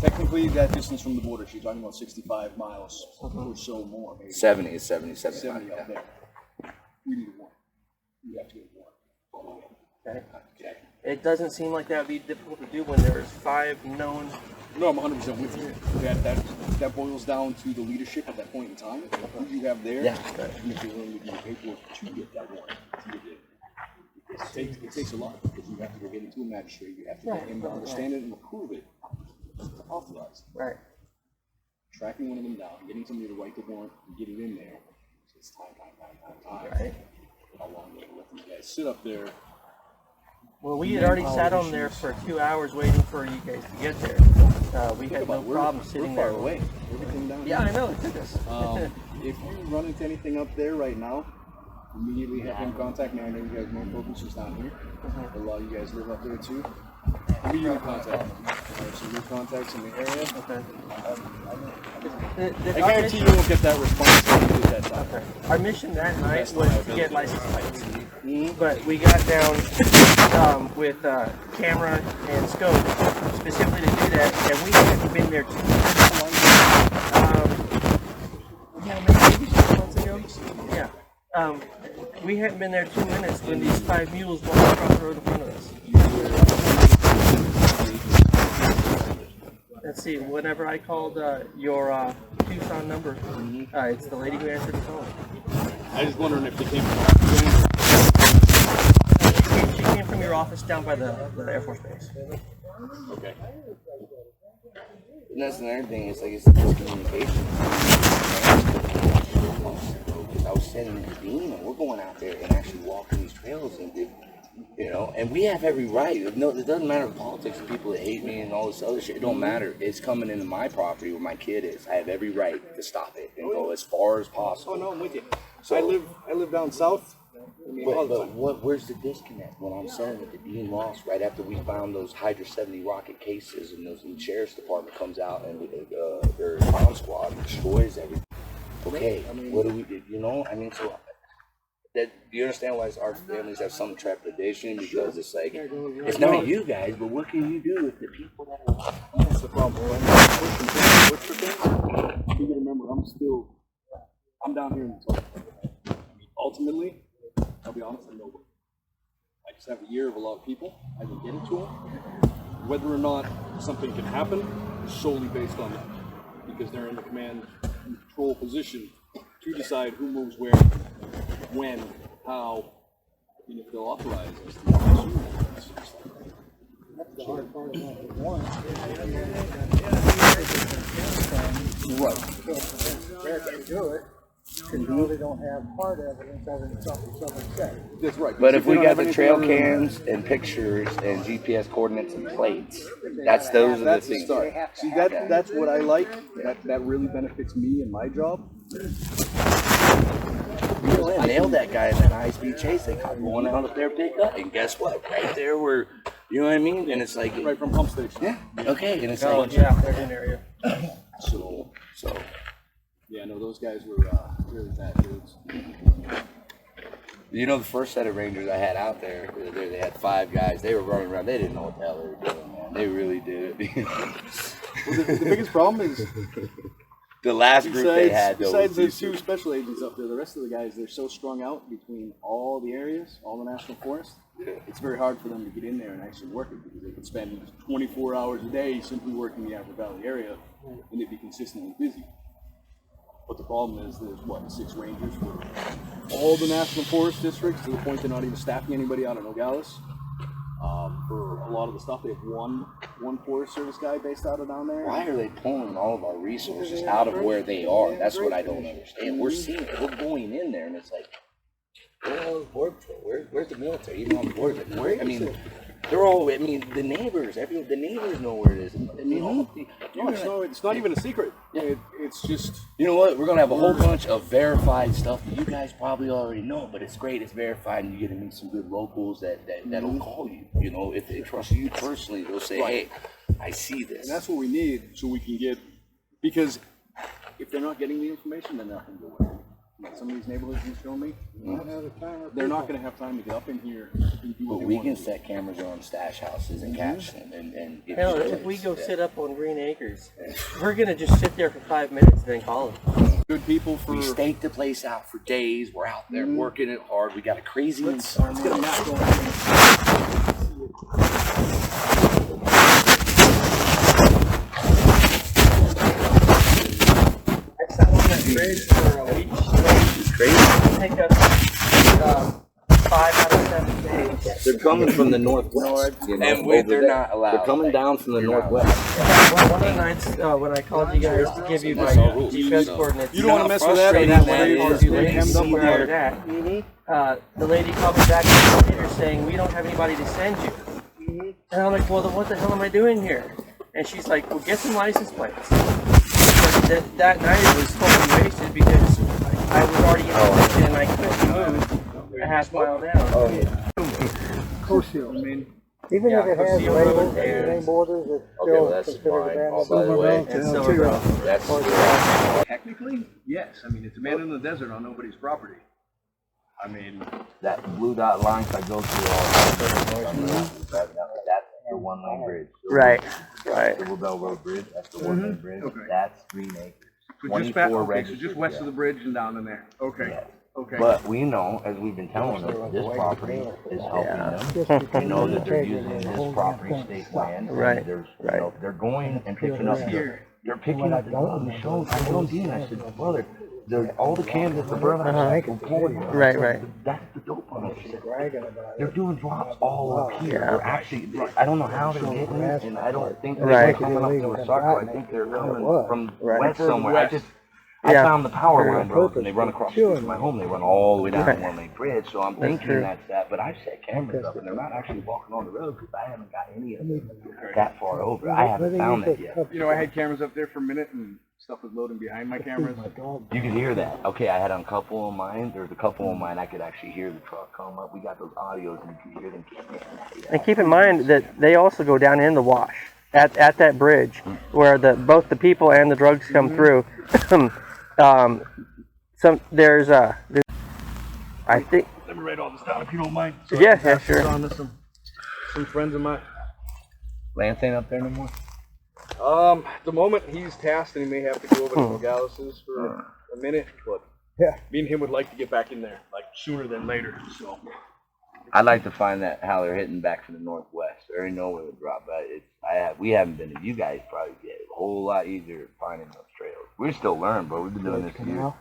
Technically, that distance from the border, she's talking about 65 miles or so more. Maybe. 70 is 77. 70 out there. We need one. We have to get one. Okay. It doesn't seem like that would be difficult to do when there's 5 known No, I'm 100% with you. That boils down to the leadership at that point in time. Who you have there, and if you're willing to do the paperwork to get that warrant. It takes a lot because you have to go get into a magistrate. You have to get him to understand it and approve it to authorize. Right. Tracking one of them down, getting somebody to write the warrant, and get it in there. So it's time. Right. How long they let these guys sit up there? Well, we had already sat on there for 2 hours waiting for you guys to get there. We had no problem sitting there. We're far away. Everything down Yeah, here. I know, it took us. If you run into anything up there right now, immediately have him contact me. I know you guys main focus is down here. A lot of you guys live up there too. Immediately contact me. I have some new contacts in the area. Okay. I guarantee you won't get that response when you get that time. Okay. Our mission that night was to get license plates. But we got down with camera and scope specifically to do that, and we hadn't been there 2 minutes. Maybe 6 months ago. Yeah. We hadn't been there 2 minutes when these 5 mules walked across the road in front of us. Let's see, whenever I called your Tucson number, it's the lady who answered the phone. I was wondering if they came She came from your office down by the Air Force Base. Okay. And that's another thing, it's like it's the miscommunication. I was sending the Dean, and we're going out there and actually walking these trails and and we have every right. No, it doesn't matter politics and people that hate me and all this other shit. It don't matter. It's coming into my property where my kid is. I have every right to stop it and go as far as possible. Oh no, I'm with you. So I live down south. Where's the disconnect when I'm saying that the Dean lost right after we found those Hydra 70 rocket cases and the sheriff's department comes out and their bomb squad destroys everything? Okay, what do we do? So that you understand why our families have some trepidation because it's like it's not you guys, but what can you do with the people that are? That's the problem. You gotta remember, I'm down here in the top. Ultimately, I'll be honest, I'm nobody. I just have a year of a lot of people. I can get it to them. Whether or not something can happen is solely based on that, because they're in the command and control position to decide who moves where, when, how, and if they'll authorize us to pursue. That's the hard part about the warrant. What? America can do it. Because you really don't have hard evidence other than something someone said. That's right. But if we got the trail cams and pictures and GPS coordinates and plates, those are the That's the things. start. See, that's what I like. That really benefits me in my job. I nailed that guy in that high-speed chase. They caught going out of their pickup, and guess what? Right there, we're, you know what I mean? And it's like, Right from pump station. yeah, okay, and it's Oh, like, yeah, there's an area. so. Yeah, no, those guys were really bad dudes. The first set of Rangers I had out there, they had 5 guys. They were running around. They didn't know what the hell they were doing, man. They really did. Well, the biggest problem is The last group they had, though, besides the was 2 special agents up there, the rest of the guys, they're so strung out between all the areas, all the national forests. It's very hard for them to get in there and actually work it, because they could spend 24 hours a day simply working the Apple Valley area, and they'd be consistently busy. But the problem is there's, 6 rangers for all the national forest districts, to the point they're not even staffing anybody out of Nogales. For a lot of the stuff, they have one Forest Service guy based out of down there. why are they pulling all of our resources out of where they are? That's what I don't understand. We're seeing it. We're going in there, and it's like, where's the military? Even on the border, they're all. I mean, the neighbors. The neighbors know where it is. I mean, No, it's not even a secret. It's just, you know what? We're gonna have a whole bunch of verified stuff that you guys probably already know, but it's great. It's verified, and you get to meet some good locals that'll call you. If they trust you personally, they'll say, "Hey, I see this." and that's what we need, so we can get, because if they're not getting the information, then nothing will work. Like some of these neighborhoods you show me, they're not going to have time to get up in here and do what But they we want can to do. set cameras on stash houses and catch them, and get Hell, stories if we go that- sit up on Green Acres, we're gonna just sit there for 5 minutes and then call them. Good people for. We staked the place out for days. We're out there working it hard. We got a crazy. Let's get a map going. bridge for a week straight. Take us 5 out of 7 days. They're coming from the northwest, you know, And they're not allowed. They're coming down from the northwest. One of the nights when I called you guys to give you my GPS coordinates, You don't want to mess with that, or that that way is, you they can hemmed up see with where water. it's at. The lady called me back a week later saying, we don't have anybody to send you. And I'm like, well, then what the hell am I doing here? And she's like, well, get some license plates. But that night it was totally wasted because I was already in the mission and I couldn't move a half mile down. Oh yeah. Coastal. I mean, Even Yeah, if it has Coastal labels, Road there. name borders, it's Okay, still well, that's considered fine. abandoned. By the way, And Silver Grove. that's technically, yes. I mean, it's abandoned in the desert on nobody's property. I mean, that blue dot line I go through all the that's the 1 lane bridge. Right. Silver Bell Road Bridge, that's the 1 lane bridge. Okay. That's 3 acres. so just, 24 so registered, just west yeah. of the bridge and down in there. Okay. Yes. Okay. But we know, as we've been telling them, this property is helping them. We know that they're using this property, state land. and Right, There's, you know, they're going and picking up they're picking up the drugs. I told Dean, I said, brother, all the candidates, the brother, Right. That's the dope on it. She said, they're doing drops all up here. They're actually, I don't know how they're getting it, and I don't think they're coming up to a circle. I think they're coming from west somewhere. I found the power line roads, and they run across the street from my home. They run all the way down the 1 lane bridge, so I'm thinking that's that. But I've set cameras up, and they're not actually walking on the road because I haven't got any of them that far over. I haven't found that yet. You know, I had cameras up there for a minute, and stuff was loading behind my cameras. You could hear that. Okay, I had on a couple of mine. There's a couple of mine I could actually hear the truck come up. We got those audios, and you can hear them. And keep in mind that they also go down in the wash at that bridge where both the people and the drugs come through. There's I think. Let me write all this down if you don't mind. So Yeah, I can pass sure. this on to some friends of mine. Lance ain't up there no more? At the moment he's tasked and he may have to go over to Nogales for a minute, but me and him would like to get back in there, like sooner than later, so. I'd like to find that how they're hitting back from the northwest. There ain't nowhere to drop that. We haven't been. You guys probably get it a whole lot easier finding those trails. We're still learning, bro. We've been doing this for years.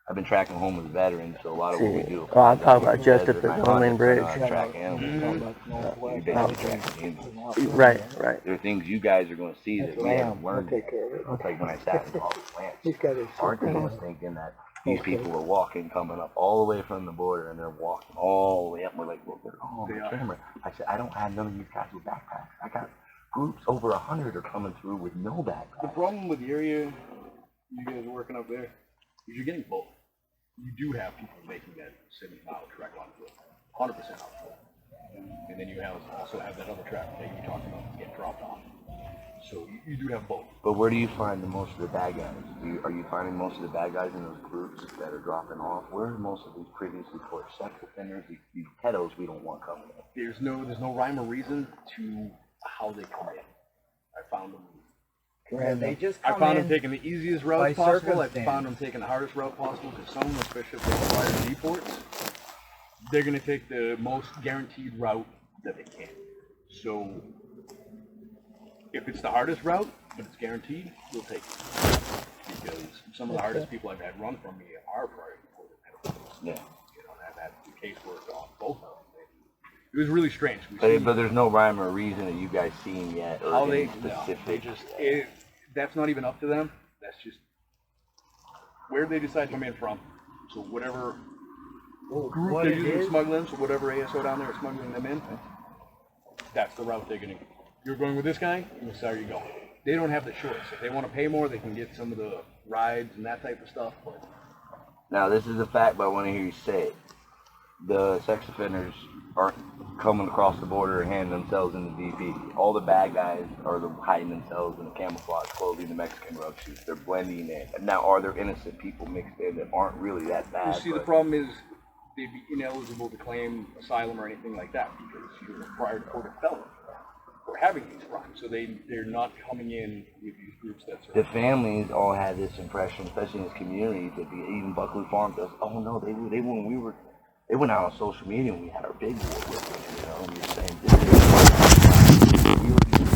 I've been tracking homeless veterans, so a lot of what we do. Oh, I'm talking about just at the 1 lane bridge. Track animals. You're basically tracking animals. Right. There are things you guys are going to see that we haven't learned. It's like when I sat and talked with Lance. Our team was thinking that these people were walking, coming up all the way from the border, and they're walking all the way up. We're like, look, they're on the camera. I said, I don't have none of these guys with backpacks. I got groups over 100 are coming through with no backpacks. The problem with the area you guys are working up there is you're getting both. You do have people making that 70-mile trek on foot, 100% on foot. And then you also have that other traffic that you talked about to get dropped off. So you do have both. But where do you find most of the bad guys? Are you finding most of the bad guys in those groups that are dropping off? Where are most of these previously for sex offenders, these pedos we don't want coming in? There's no rhyme or reason to how they come in. I found them. They just I come found in them taking the easiest route by possible. I circumstance. found them taking the hardest route possible because some, especially if they require deports, they're going to take the most guaranteed route that they can. So if it's the hardest route, but it's guaranteed, we'll take it. Because some of the hardest people I've had run from me are prior deported pedophiles. Yeah. You know, I've had the casework on both of them. It was really strange. But there's no rhyme or reason that you guys seen yet, or how any they specific. That's not even up to them. That's just where they decide to come in from. So whatever group they're using smuggling, so whatever ASO down there is smuggling them in, that's the route they're going to. You're going with this guy, and this is how you go. They don't have the choice. If they want to pay more, they can get some of the rides and that type of stuff. But Now this is a fact, but I want to hear you say it. The sex offenders aren't coming across the border and handing themselves in the DP. All the bad guys are hiding themselves in the camouflage clothing, the Mexican rug suits. They're blending in. Now, are there innocent people mixed in that aren't really that bad? you see, the problem is they'd be ineligible to claim asylum or anything like that because you're a prior deported felon for having these crimes. So they're not coming in with these groups that The families all had this impression, especially in this community, that even Buckley Farm does. Oh no, they went out on social media and we had our big war with them, you know, and we were saying, we were these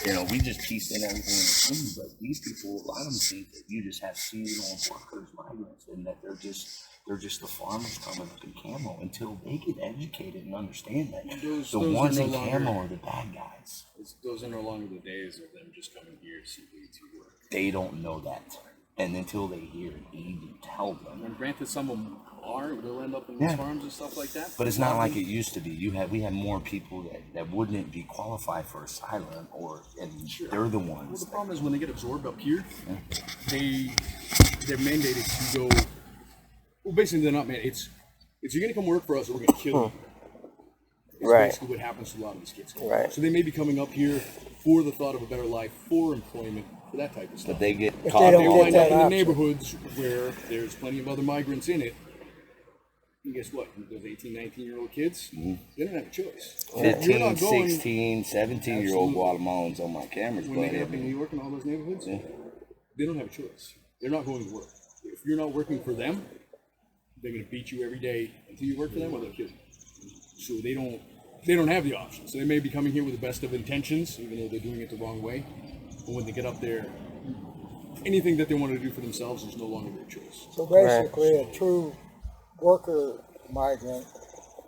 You know, we just pieced in everything in the team, but these people, a lot of them think that you just have seasonal workers, migrants, and that they're just the farmers coming up in camo until they get educated and understand that Those the are ones no in longer- camo are the bad guys. Those are no longer the days of them just coming here simply to work. They don't know that. And until they hear it, you tell them. And granted, some of them they'll end up in these farms and stuff like that. But it's not like it used to be. We had more people that wouldn't be qualified for asylum, and they're the Well, ones. the problem is when they get absorbed up here, they're mandated to go. Well, basically, they're not mandated. It's you're gonna come work for us, or we're gonna kill you. It's Right. basically what happens to a lot of these kids. Right. So they may be coming up here for the thought of a better life, for employment, for that type of stuff. But they get they caught don't They get wind that up in the option. neighborhoods where there's plenty of other migrants in it. And guess what? Those 18, 19-year-old kids, they don't have a choice. You're 15, not going- 16, 17-year-old Absolutely. Guatemalans on my cameras. When they but get I up in mean, New York and all those neighborhoods, they don't have a choice. They're not going to work. If you're not working for them, they're going to beat you every day until you work for them, or they'll kill you. So they don't have the option. So they may be coming here with the best of intentions, even though they're doing it the wrong way. But when they get up there, anything that they want to do for themselves is no longer their choice. So basically, a true worker migrant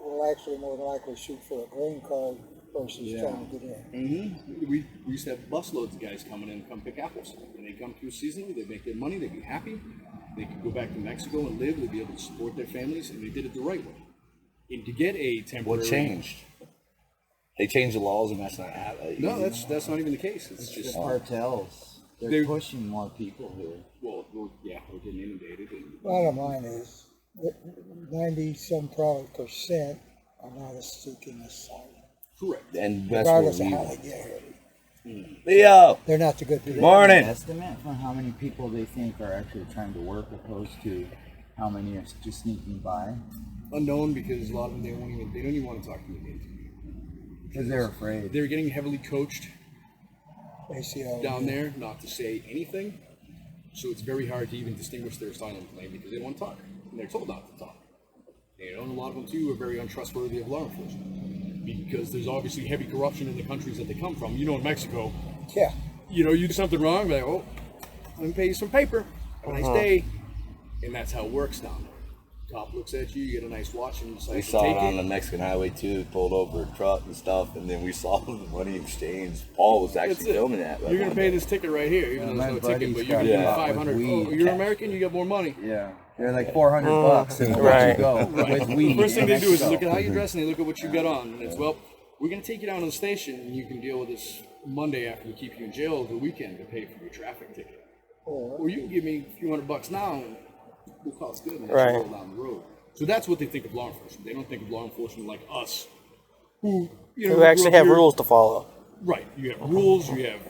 will actually more than likely shoot for a green card versus trying to get in. We used to have busloads of guys coming in and come pick apples. And they come through seasonally, they make their money, they'd be happy. They could go back to Mexico and live, they'd be able to support their families, and they did it the right way. And to get a temporary... what changed? They changed the laws, and that's not happening. No, that's not even the case. It's just... Cartels. They're They- pushing more people here. Well, yeah, we're getting inundated. And Bottom line is, 90-some probably % are not seeking asylum, correct. And that's regardless what of we how they get here. Leo, They're not the good people. morning. Estimate for how many people they think are actually trying to work, opposed to how many are just sneaking by, Unknown, because a lot of them, they don't even want to talk to me. because they're afraid. They're getting heavily coached They see how down there not to say anything. So it's very hard to even distinguish their asylum claim because they don't want to talk. And they're told not to talk. You know, and a lot of them too are very untrustworthy of law enforcement. Because there's obviously heavy corruption in the countries that they come from. You know, in Mexico, Yeah. you know, you do something wrong, like, oh, let me pay you some paper. Have a nice day. And that's how it works down there. Cop looks at you, you get a nice watch, and you decide We to saw take it on it. the Mexican highway too. Pulled over a truck and stuff, and then we saw the money exchange. Paul was That's actually it. filming that. You're going to pay this ticket right here, even though my there's no ticket, buddy's but got you're going to caught give with 500. weed. Oh, you're American, you got more money. Yeah, they're like $400 and let Right. you go with weed. The first thing in they do is Mexico. look at how you dress and they look at what you got on. And it's, well, we're going to take you down to the station and you can deal with this Monday after we keep you in jail the weekend to pay for your traffic ticket. Or you can give me a few $100 now and we'll call it good and Right. roll down the road. So that's what they think of law enforcement. They don't think of law enforcement like us, who, you know, Who actually grew up have here. rules to follow. Right. You have rules, you have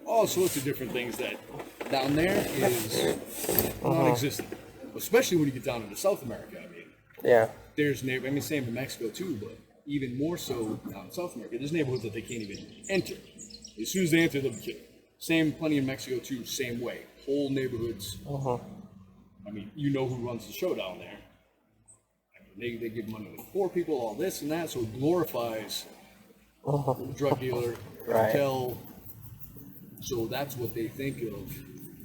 all sorts of different things that down there is non-existent. Especially when you get down into South America. I mean, Yeah. there's same in Mexico too, but even more so down in South America. There's neighborhoods that they can't even enter. As soon as they enter, they'll be killed. Same, plenty in Mexico too, same way. Whole neighborhoods. I mean, you know who runs the show down there. I mean, they give money to poor people, all this and that, so it glorifies the drug dealer, Right. cartel. So that's what they think of,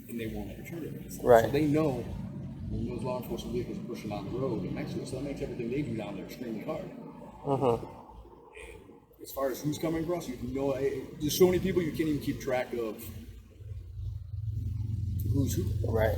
and they won't ever turn it. So Right. they know when those law enforcement vehicles are pushing down the road in Mexico, so that makes everything they do down there extremely hard. And as far as who's coming across, you know, there's so many people you can't even keep track of who's who. Right.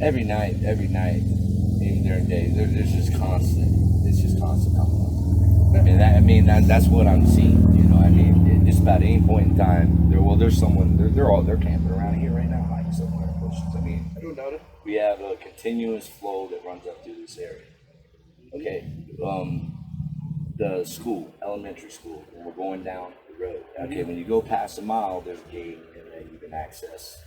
every night, even during days, there's just constant. It's just constant coming up. I mean, that's what I'm seeing. You know, I mean, just about any point in time, there's someone. They're camping around here right now, like somewhere in bushes. I mean, I don't doubt it. we have a continuous flow that runs up through this area. Okay, the school, elementary school, when we're going down the road. Okay, when you go past a mile, there's a gate, and then you can access.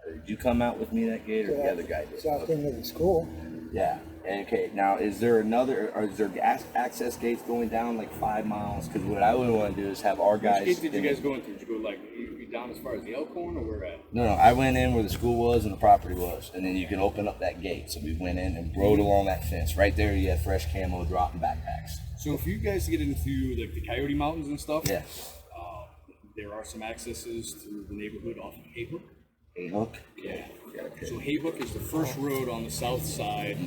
Did you come out with me that gate, or the other guy did? South end of the school. Yeah. Okay. Now, is there access gates going down like 5 miles? Because what I would want to do is have our guys. Which gate did you guys go into? Did you go like you down as far as the Elkhorn, or where at? No, I went in where the school was and the property was, and then you can open up that gate. So we went in and rode along that fence. Right there, you have fresh camo dropping backpacks. So if you guys get into like the Coyote Mountains and stuff, Yeah. There are some accesses through the neighborhood off of Hayhook. Hayhook? Yeah. So Hayhook is the first road on the south side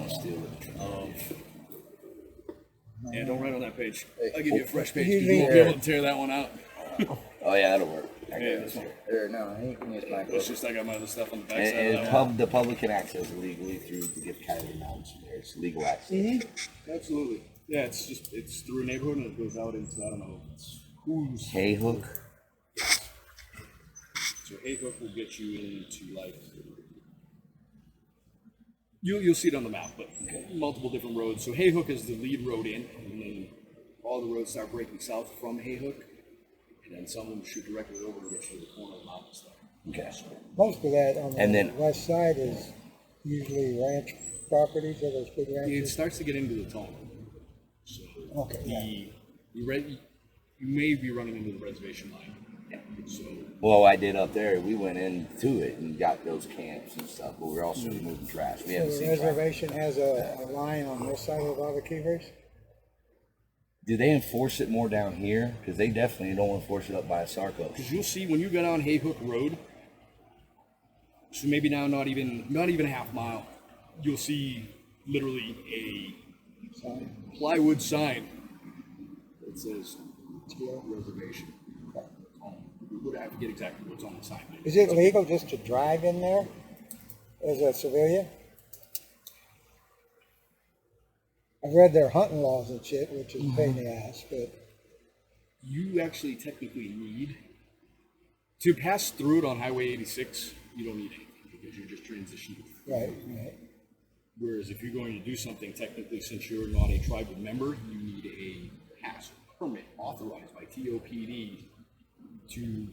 of. Yeah, don't write on that page. I'll give you a fresh page because you won't be able to tear that one out. Oh yeah, that'll work. I got Yeah, it. this one. Or no, I think it's my It's just I got my other stuff on the back And, side of and that one. the public can access legally through the gift county mountains. There's legal access. Absolutely. Yeah, it's through a neighborhood and it goes out into, I don't know, it's who's. Hayhook. So Hayhook will get you into like. You'll see it on the map, but multiple different roads. So Hayhook is the lead road in, and then all the roads start breaking south from Hayhook, and then some of them shoot directly over to get you to the corner of the mountain stuff. Okay. Most of that on And the then- west side is usually ranch properties, or those big It ranches. starts to get into the tone. So Okay, yeah. you may be running into the reservation line. So Well, I did up there. We went into it and got those camps and stuff, but we're also moving trash. We So haven't the seen trash. reservation has a line on this side of the Kivers? Do they enforce it more down here? Because they definitely don't enforce it up by Sarko. because you'll see when you go down Hayhook Road, so maybe now not even a half mile, you'll see literally a plywood sign that says reservation. We would have to get exactly what's on the sign. Is it legal just to drive in there as a civilian? I've read their hunting laws and shit, which is a pain in the ass, but You actually technically need to pass through it on Highway 86. You don't need anything because you're just transitioning. right. Whereas if you're going to do something technically, since you're not a tribal member, you need a pass permit authorized by TOPD to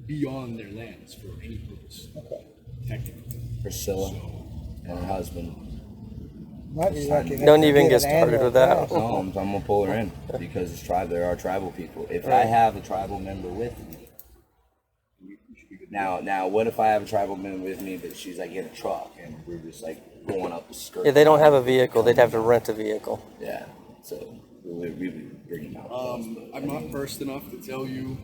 be on their lands for any purpose. Okay. Technically. Priscilla and her husband. Might be lucky enough Don't to even an get started annual with that. pass. No, I'm gonna pull her in because it's tribe. There are tribal people. If I have a tribal member with me, now, what if I have a tribal member with me, but she's like in a truck and we're just like going up the skirt? Yeah, they don't have a vehicle. They'd have to rent a vehicle. Yeah, so we would bring him out. I'm not versed enough to tell you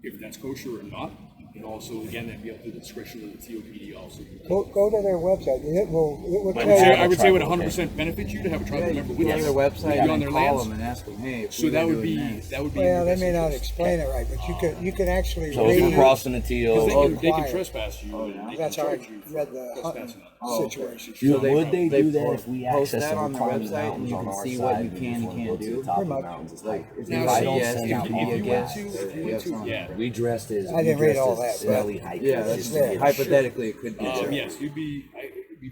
if that's kosher or not. And also, again, that'd be up to the discretion of the TOPD also. Go to their website. It will I tell would say, you. I would say it would 100% benefit you to have a tribal member with Go to you. their website Be on their and call lands. them and ask them, hey, if So we that were would be doing this. that would be. Well, in they your may best not interest. explain it right, but you can actually So if we're read. crossing the Because teal, they can quiet. trespass you. and they That's can how I charge you for read the hunting trespassing. situation. dude, they- would they they do that post- if we post access that on and their climb the website mountains and you on can our see side what you and can and just wanna can't go to do? the top Pretty of the much. mountains? It's Like, like, if Now, if I see, don't yes, send if out you all the want gas, to, if you Yeah, want to, something. yeah. we dressed as I didn't read all that, smelly hikers. Yeah, that's just to get hypothetically it could be. Yes, you'd be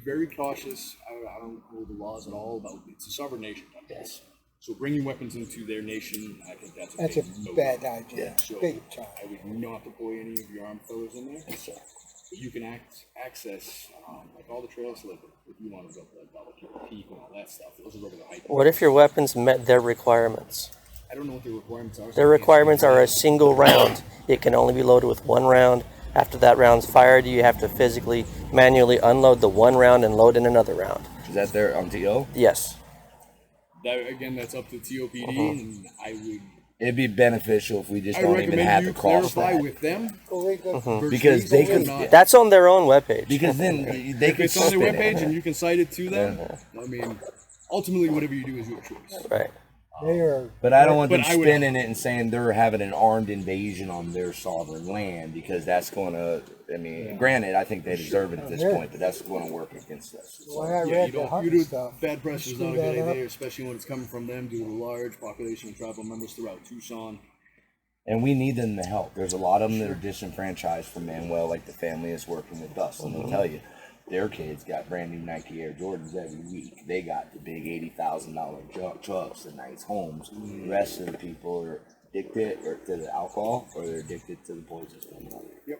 very cautious. I don't know the laws at all about it's a sovereign nation. Yes. So bringing weapons into their nation, I think that's That's a big no. bad idea. So Big time. I would not deploy any of your armed fellows in there. But you can access like all the trails, like if you want to go like Dollar Peak and all that stuff. Those are regular hiking. What if your weapons met their requirements? I don't know what the requirements are. Their requirements are a single round. It can only be loaded with one round. After that round's fired, you have to physically, manually unload the one round and load in another round. Is that there on TO? Yes. That, again, that's up to TOPD, and It'd be beneficial if we just I don't would even have recommend to you cross clarify that. with them. Go read the Because they versus could- not. That's on their own webpage. Because then they If could it's on their spin webpage it. and you can cite it to them, I mean, ultimately, whatever you do is your choice. Right. They are. But I don't want But them I would- spinning it and saying they're having an armed invasion on their sovereign land because that's going to, I mean, granted, I think they deserve it at this Yeah. point, but that's going to work against us. The way I Yeah, read you the don't. You hunting do stuff. bad press is screw not a good that up. idea, especially when it's coming from them due to the large population of tribal members throughout Tucson. And we need them to help. There's a lot of them that are disenfranchised from Manuel, like the family is working with us, and they'll tell you their kids got brand new Nike Air Jordans every week. They got the big $80,000 trucks, the nice homes. The rest of the people are addicted or to the alcohol, or they're addicted to the poisons. Yep.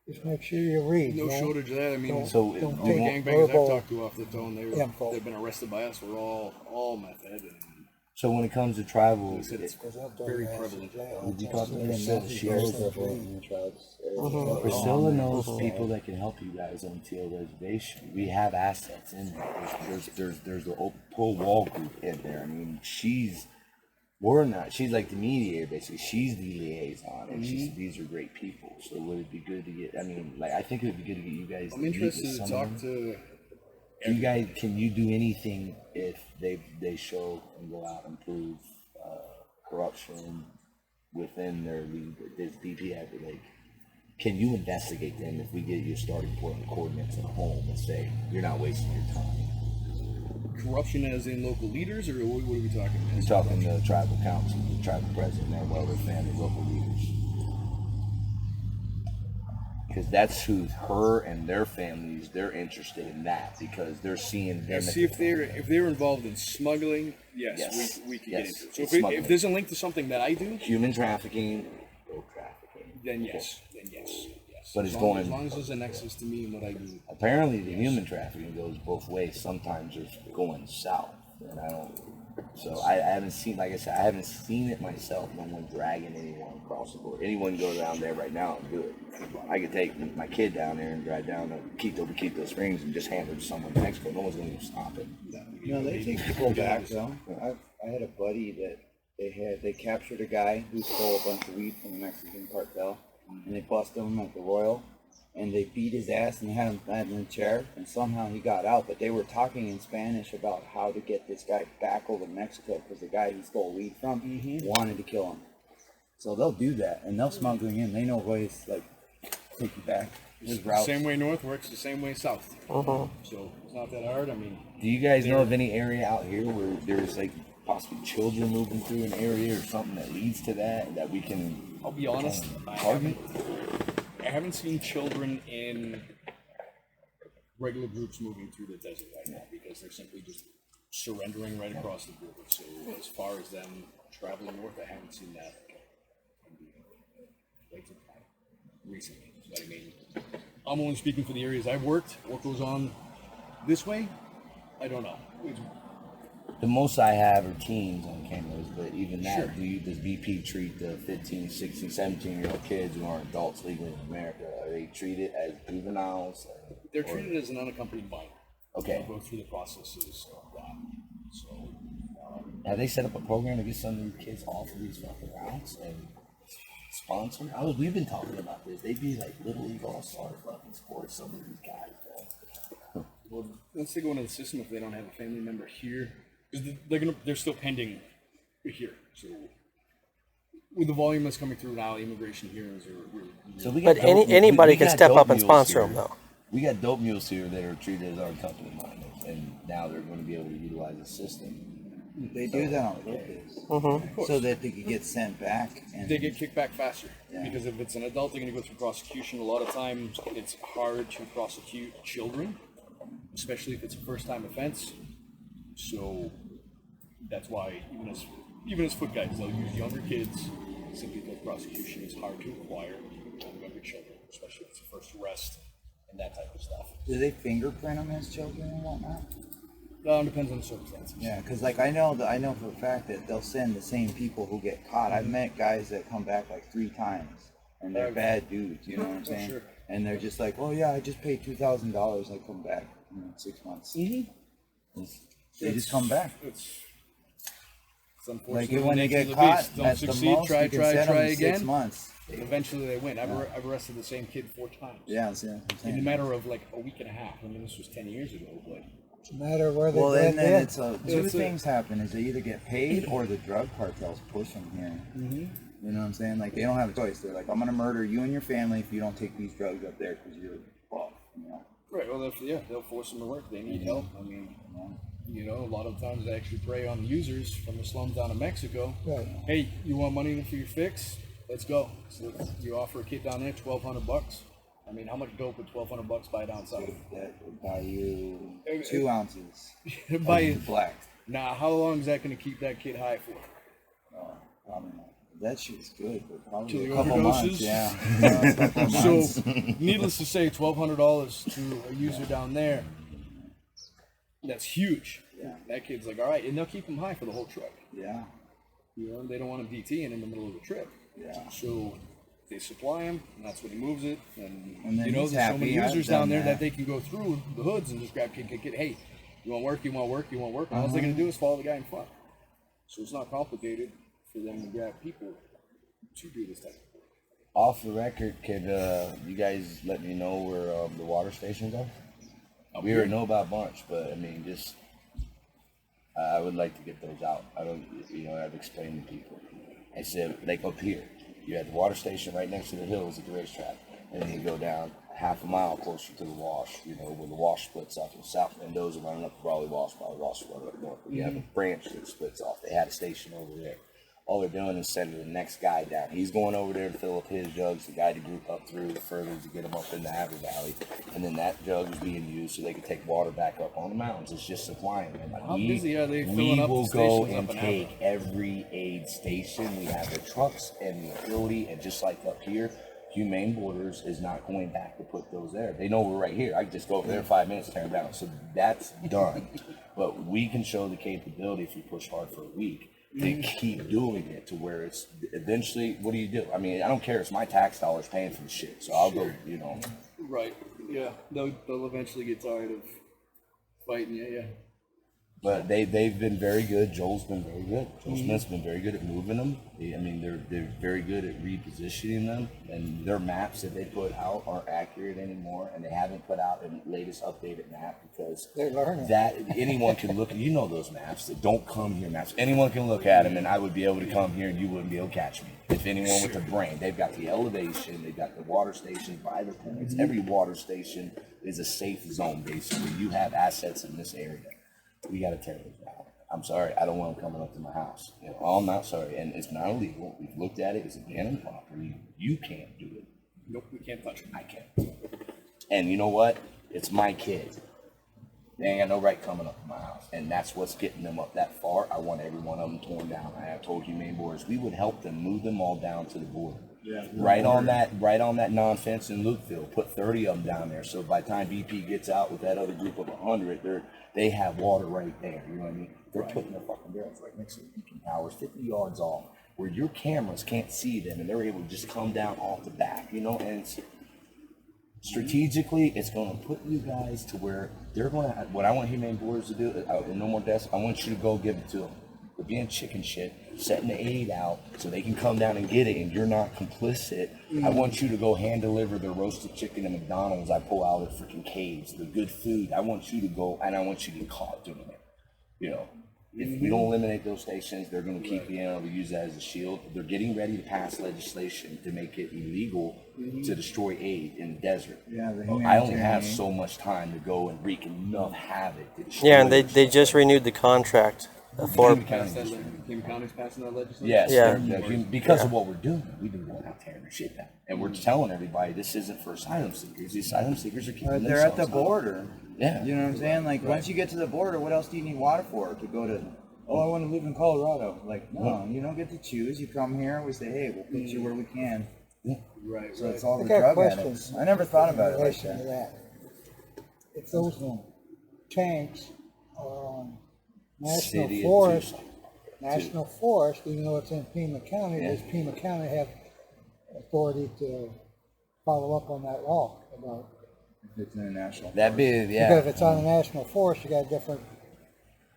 Just make sure you read. No don't- shortage of that. I mean, don't- So don't all the take gangbangers I've verbal talked to off the phone, info. they've been arrested by us for all method. And So when it comes to tribal, it's Because they'll throw very your ass in prevalent. jail. Would you talk to That's Priscilla? nothing She worse knows than the free. Priscilla knows people that can help you guys on TL Reservation. We have assets in there. There's the pull wall group in there. I mean, she's We're not. She's like the mediator, basically. She's the liaison, and she said these are great people. So would it be good to get? I mean, like I think it would be good to get you guys. I'm interested to talk to. You guys, can you do anything if they show and go out and prove corruption within their league? Does BP have to like? Can you investigate them if we get your starting point and coordinates at home and say you're not wasting your time? Corruption as in local leaders, or what are we talking about? You're talking the tribal council, the tribal president, their well, their family, local leaders. Because that's who her and their families, they're interested in that because they're seeing them. See if they're involved in smuggling. Yes. we can get into it. So if there's a link to something that I do, human trafficking, drug trafficking, then yes. But it's as long as there's a nexus to me and what I do. Apparently, the human trafficking goes both ways. Sometimes it's going south, and I don't. So I haven't seen, like I said, I haven't seen it myself. No one dragging anyone across the border. Anyone go down there right now and do it. I could take my kid down there and drive down to Quito Springs and just hand it to someone in Mexico. No one's going to stop it. No, they take people back though. I had a buddy that they captured a guy who stole a bunch of weed from the Mexican cartel, and they busted him at the Royal, and they beat his ass and had him in a chair, and somehow he got out. But they were talking in Spanish about how to get this guy back over to Mexico because the guy he stole weed from wanted to kill him. So they'll do that, and they'll smuggle you in. They know ways like take you back. The same way north works the same way south. So it's not that hard. I mean, do you guys know of any area out here where there's like possibly children moving through an area or something that leads to that we can? I'll be honest, I haven't seen children in regular groups moving through the desert right now because they're simply just surrendering right across the border. So as far as them traveling north, I haven't seen that recently. So, I mean, I'm only speaking for the areas I've worked. What goes on this way, I don't know. The most I have are teens on cameras, but even that, does BP treat the 15, 16, 17-year-old kids who aren't adults legally in America? Are they treated as juveniles? They're treated as an unaccompanied minor. Okay. They'll go through the processes of that. So, have they set up a program to get some of these kids off of these fucking routes and sponsor? We've been talking about this. They'd be like Little League All-Star fucking sports, some of these guys, man. Well, once they go into the system, if they don't have a family member here, because they're still pending here. So with the volume that's coming through now, immigration hearings are really. But anybody can step up and sponsor them, though. We got dope mules here that are treated as unaccompanied minors, and now they're going to be able to utilize the system. They do that on purpose, so that they could get sent back. And they get kicked back faster because if it's an adult, they're going to go through prosecution. A lot of times, it's hard to prosecute children, especially if it's a first-time offense. So that's why even as foot guides, they'll use younger kids simply because prosecution is hard to acquire on younger children, especially if it's a first arrest and that type of stuff. Do they fingerprint them as children and whatnot? Depends on the circumstances. Yeah, because like I know for a fact that they'll send the same people who get caught. I've met guys that come back like 3 times, and they're bad dudes. You know what I'm saying? Sure. And they're just like, oh yeah, I just paid $2,000. I come back in 6 months. They just come back. It's like unfortunate when they get the caught, beast. Don't that's succeed, the most try you can send them again. 6 months. Eventually they win. I've arrested the same kid 4 times. Yeah, in a matter of like a week and a half. I mean, this was 10 years ago, but It's a matter of where they well, get and then in. it's two things happen: is they either get paid or the drug cartels push them here. You know what I'm saying? Like they don't have a choice. They're like, I'm gonna murder you and your family if you don't take these drugs up there because you're buff. You know. Right. Well, they'll force them to work. They need help. I mean, a lot of times they actually prey on users from the slums down in Mexico. Right. Hey, you want money for your fix? Let's go. So you offer a kid down there $1,200. I mean, how much dope would $1,200 buy down south? That would buy you 2 ounces. Buy of black. Now, how long is that going to keep that kid high for? Probably not. That shit's good, but Till probably he a couple overdoses? months. Yeah. A couple months. So, needless to say, $1,200 to a user down there, that's huge. Yeah. That kid's like, all right, and they'll keep him high for the whole trip. Yeah. They don't want him DTing in the middle of the trip. Yeah. So they supply him, and that's when he moves it. And then there's he's so many happy. users I've done down there that. that they can go through the hoods and just grab kid. Hey, you want work? You want work? You want work? And all they're going to do is follow the guy in front. So it's not complicated. for them to grab people to do this type of work. Off the record, could you guys let me know where the water stations are? We already know about a bunch, but I mean, just I would like to get those out. I don't, I've explained to people. I said, like up here, you have the water station right next to the hills at the racetrack, and then you go down half a mile closer to the wash, where the wash splits off. And South Mendoza running up to Brawley Wash running up north. But you have a branch that splits off. They had a station over there. All they're doing is sending the next guy down. He's going over there to fill up his jugs, the guy to group up through further to get them up in the Haver Valley. And then that jug is being used so they can take water back up on the mountains. It's just supplying them. How busy are they We filling up will the go stations and up in take Haver? every aid station. We have the trucks and the ability, and just like up here, Humane Borders is not going back to put those there. They know we're right here. I can just go over there in 5 minutes, tear them down. So that's done. But we can show the capability if we push hard for a week to keep doing it to where it's eventually, what do? I mean, I don't care. It's my tax dollars paying for the shit. So I'll go, Right. Yeah. They'll eventually get tired of fighting you. Yeah. But they've been very good. Joel's been very good. Joel Smith's been very good at moving them. They're very good at repositioning them, and their maps that they put out aren't accurate anymore. And they haven't put out the latest updated map because They're learning. that anyone can look at. Those maps that don't come here maps. Anyone can look at them, and I would be able to come here, and you wouldn't be able to catch me. If anyone with a brain, they've got the elevation, they've got the water stations by the points. Every water station is a safe zone. Basically, you have assets in this area. We got to tear those down. I'm sorry. I don't want them coming up to my house. I'm not sorry. And it's not illegal. We've looked at it. It's abandoned property. You can't do it. Nope. We can't touch it. I can't. And you know what? It's my kid. They ain't got no right coming up to my house. And that's what's getting them up that far. I want every one of them torn down. I have told Humane Borders we would help them move them all down to the border. Yeah. Right on that non-fence in Lukeville, put 30 of them down there. So by the time BP gets out with that other group of 100, they have water right there. You know what I mean? They're putting their fucking barrels right next to the beacon towers, 50 yards off, where your cameras can't see them, and they're able to just come down off the back. And it's strategically, it's going to put you guys to where they're going to. What I want Humane Borders to do, no more deaths. I want you to go give it to them. We're being chicken shit, setting the aid out so they can come down and get it, and you're not complicit. I want you to go hand deliver the roasted chicken at McDonald's. I pull out of freaking caves, the good food. I want you to go, and I want you to get caught doing it. If we don't eliminate those stations, they're going to keep being able to use that as a shield. They're getting ready to pass legislation to make it illegal to destroy aid in the desert. Yeah, I only have so much time to go and wreak enough havoc to destroy. Yeah, and they just renewed the contract for. King County's passing that legislation. Yes, Yeah. because of what we're doing, we've been going out tearing their shit down, and we're telling everybody this isn't for asylum seekers. These asylum seekers are keeping They're at the themselves out. border. Yeah, You know what I'm saying? Like, once you get to the border, what else do you need water for? To go to, I want to live in Colorado. Like, no, you don't get to choose. You come here, we say, hey, we'll put you where we can. Right. So it's all I the got a drug question addicts. I never thought about it in like relation to that. that. If those tanks are on national City of forest, Tucson. national forest, even though it's in Pima County, Yeah. does Pima County have authority to follow up on that law about? If it's international. That'd be Because yeah. if it's on a national forest, you got different.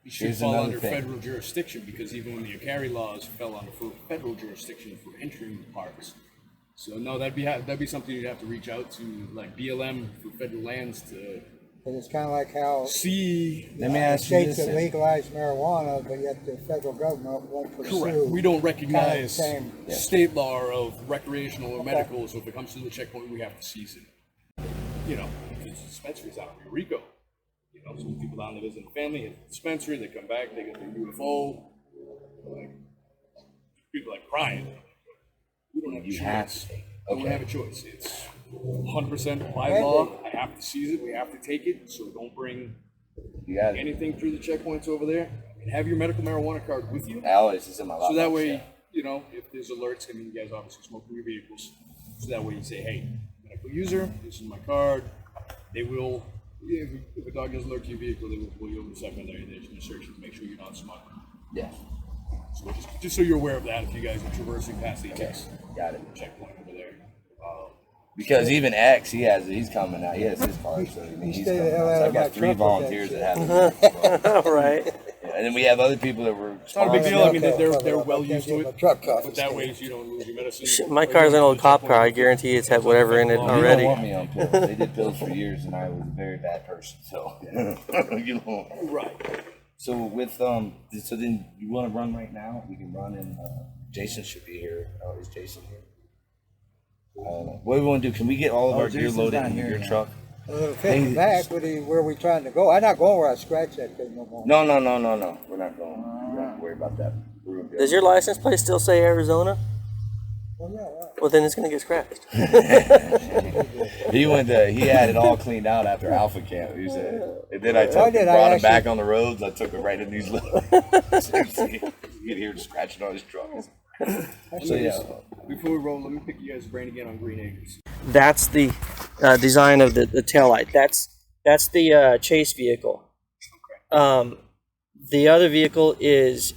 You should Here's fall another under thing. federal jurisdiction because even when the Akari laws fell under federal jurisdiction for entering the parks. So no, that'd be something you'd have to reach out to like BLM for federal lands to But it's kind of like how see. Let me ask you states this. that legalize marijuana, but yet the federal government won't pursue. Correct. We don't recognize same. state law of recreational or medical, so if it comes to the checkpoint, we have to seize it. There's dispensaries out in Rico. So when people down there visit a family at the dispensary, they come back, they get their UFO. Like, people like crying. We don't have a You choice. have to. We don't have a choice. It's 100% by law. I have to seize it. We have to take it. So don't bring You got it. anything through the checkpoints over there. And have your medical marijuana card with you. Alex is in my So that laptop, way, yeah. if there's alerts, you guys obviously smoke in your vehicles. So that way you say, hey, medical user, this is my card. They will, if a dog doesn't alert to your vehicle, they will pull you over to secondary. They're just going to search you to make sure you're not smuggling. Yeah. So just so you're aware of that if you guys are traversing past the Got it. checkpoint over there. Because even X, he's coming out. He has his card, so I mean, he's stay the coming hell out. out So of I've got my 3 truck with volunteers that that have it. Right. Yeah. And then we have other people that were. It's not a big deal. I mean, they're Cover well up. I used can't to get it. my truck covered. But that way, you don't lose your medicine. Shit, my car's an old cop car. I guarantee it's had whatever in it You already. don't want me on pills. They did pills for years, and I was a very bad person. So you know. Right. So with so then you want to run right now? We can run, and Jason should be here. Oh, is Jason here? What do we want to do? Can we get all of our gear Jason's loaded not in here your yet. truck? Fit back, where we trying to go? I'm not going where I scratched that thing no more. No. We're not going. We don't have to worry about that. Does your license plate still say Arizona? Oh, yeah, right. Well, then it's gonna get scratched. He had it all cleaned out after Alpha Camp. He said, and then I Well, I did. I brought him actually- back on the roads. I took him right in these little. Get here scratching on his truck. So yeah. Before we roll, let me pick you guys' brain again on Green Acres. That's the design of the taillight. That's the chase vehicle. The other vehicle is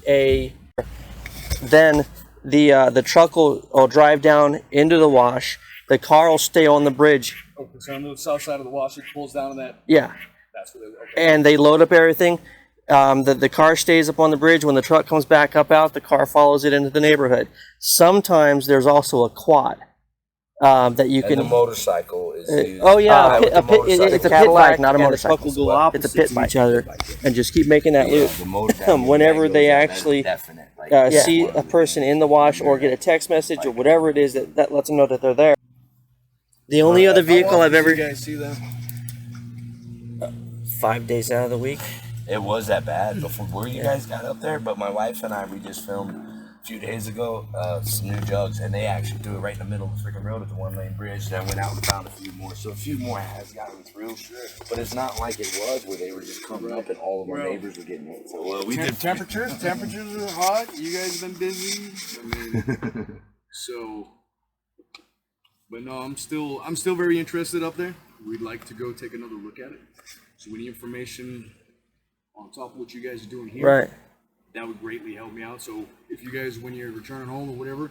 then the truck will drive down into the wash. The car will stay on the bridge. Okay, so on the south side of the wash, it pulls down on that. Yeah, That's what it. Okay. and they load up everything. The car stays up on the bridge. When the truck comes back up out, the car follows it into the neighborhood. Sometimes there's also a quad that you And the can. motorcycle is. used- Oh yeah, with the motorcycle. it's a pit bike, not a and the motorcycle. truck will go It's a pit of each other, and just keep making that Yeah, loop. the motor down here, Whenever that they goes in, that's actually definite. Like, see a person in the wash or get a text message or whatever it is that lets them know that they're there. The only other vehicle I've ever. You guys see that? 5 days out of the week. It was that bad before you guys got up there, but my wife and I, we just filmed a few days ago some new jugs, and they actually do it right in the middle of the freaking road at the one-lane bridge. Then went out and found a few more, so a few more has gotten through. Sure. But it's not like it was where they were just coming up and all of our neighbors were getting hit. So we did. Temperatures are hot. You guys have been busy. I mean, so. But no, I'm still very interested up there. We'd like to go take another look at it. So any information on top of what you guys are doing here, Right. that would greatly help me out. So if you guys, when you're returning home or whatever,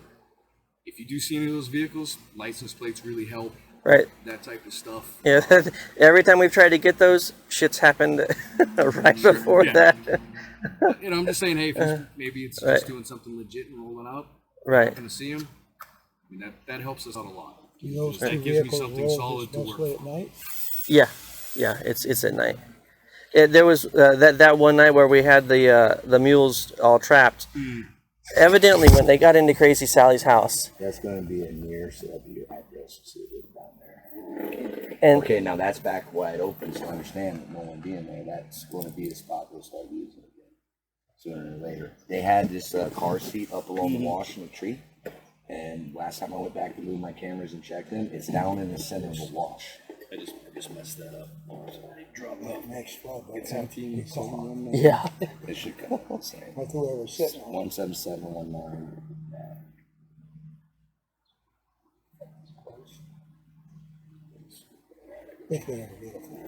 if you do see any of those vehicles, license plates really help. Right. That type of stuff. Yeah. Every time we've tried to get those, shit's happened right before Yeah. that. You know, I'm just saying, hey, if maybe it's Right. just doing something legit and rolling out. Right. Not gonna see them. I mean, that helps us out a lot. Do those That two gives me vehicles something roll solid to work especially at from. night? Yeah. Yeah. It's at night. There was that one night where we had the mules all trapped. Evidently, when they got into Crazy Sally's house, That's going to be a near, so that'll be your address. See it down there. and Okay, now that's back wide open, so I understand that no one being there. That's going to be the spot they'll start using again sooner or later. They had this car seat up along the wash in a tree, and last time I went back to move my cameras and check them, it's down in the center of the wash. I just messed that up. Drop that next flood. It's empty. It's on. yeah, It should come out the same. That's whoever's sitting on it. 17719. It's been a beautiful.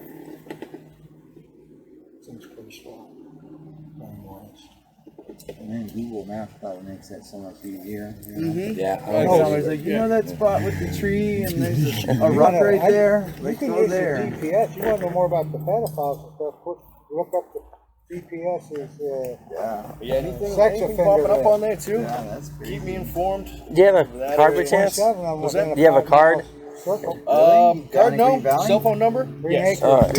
Seems pretty strong. Very nice. And then Google Maps probably makes that so much easier. Yeah. Oh, I was like, you know that spot with the tree and there's a rock right there? You Like, can go use there. the GPS. You want to know more about the pedophiles and stuff? Look up the GPS is Yeah, anything Sex offender popping up list. on there too? Yeah, that's crazy. Keep me informed. do you have a card by chance? 27 of them What's within that? Do you have a card? circle. Card Down in no. Green Valley? Cell phone number? Green Yes. Acres. All right.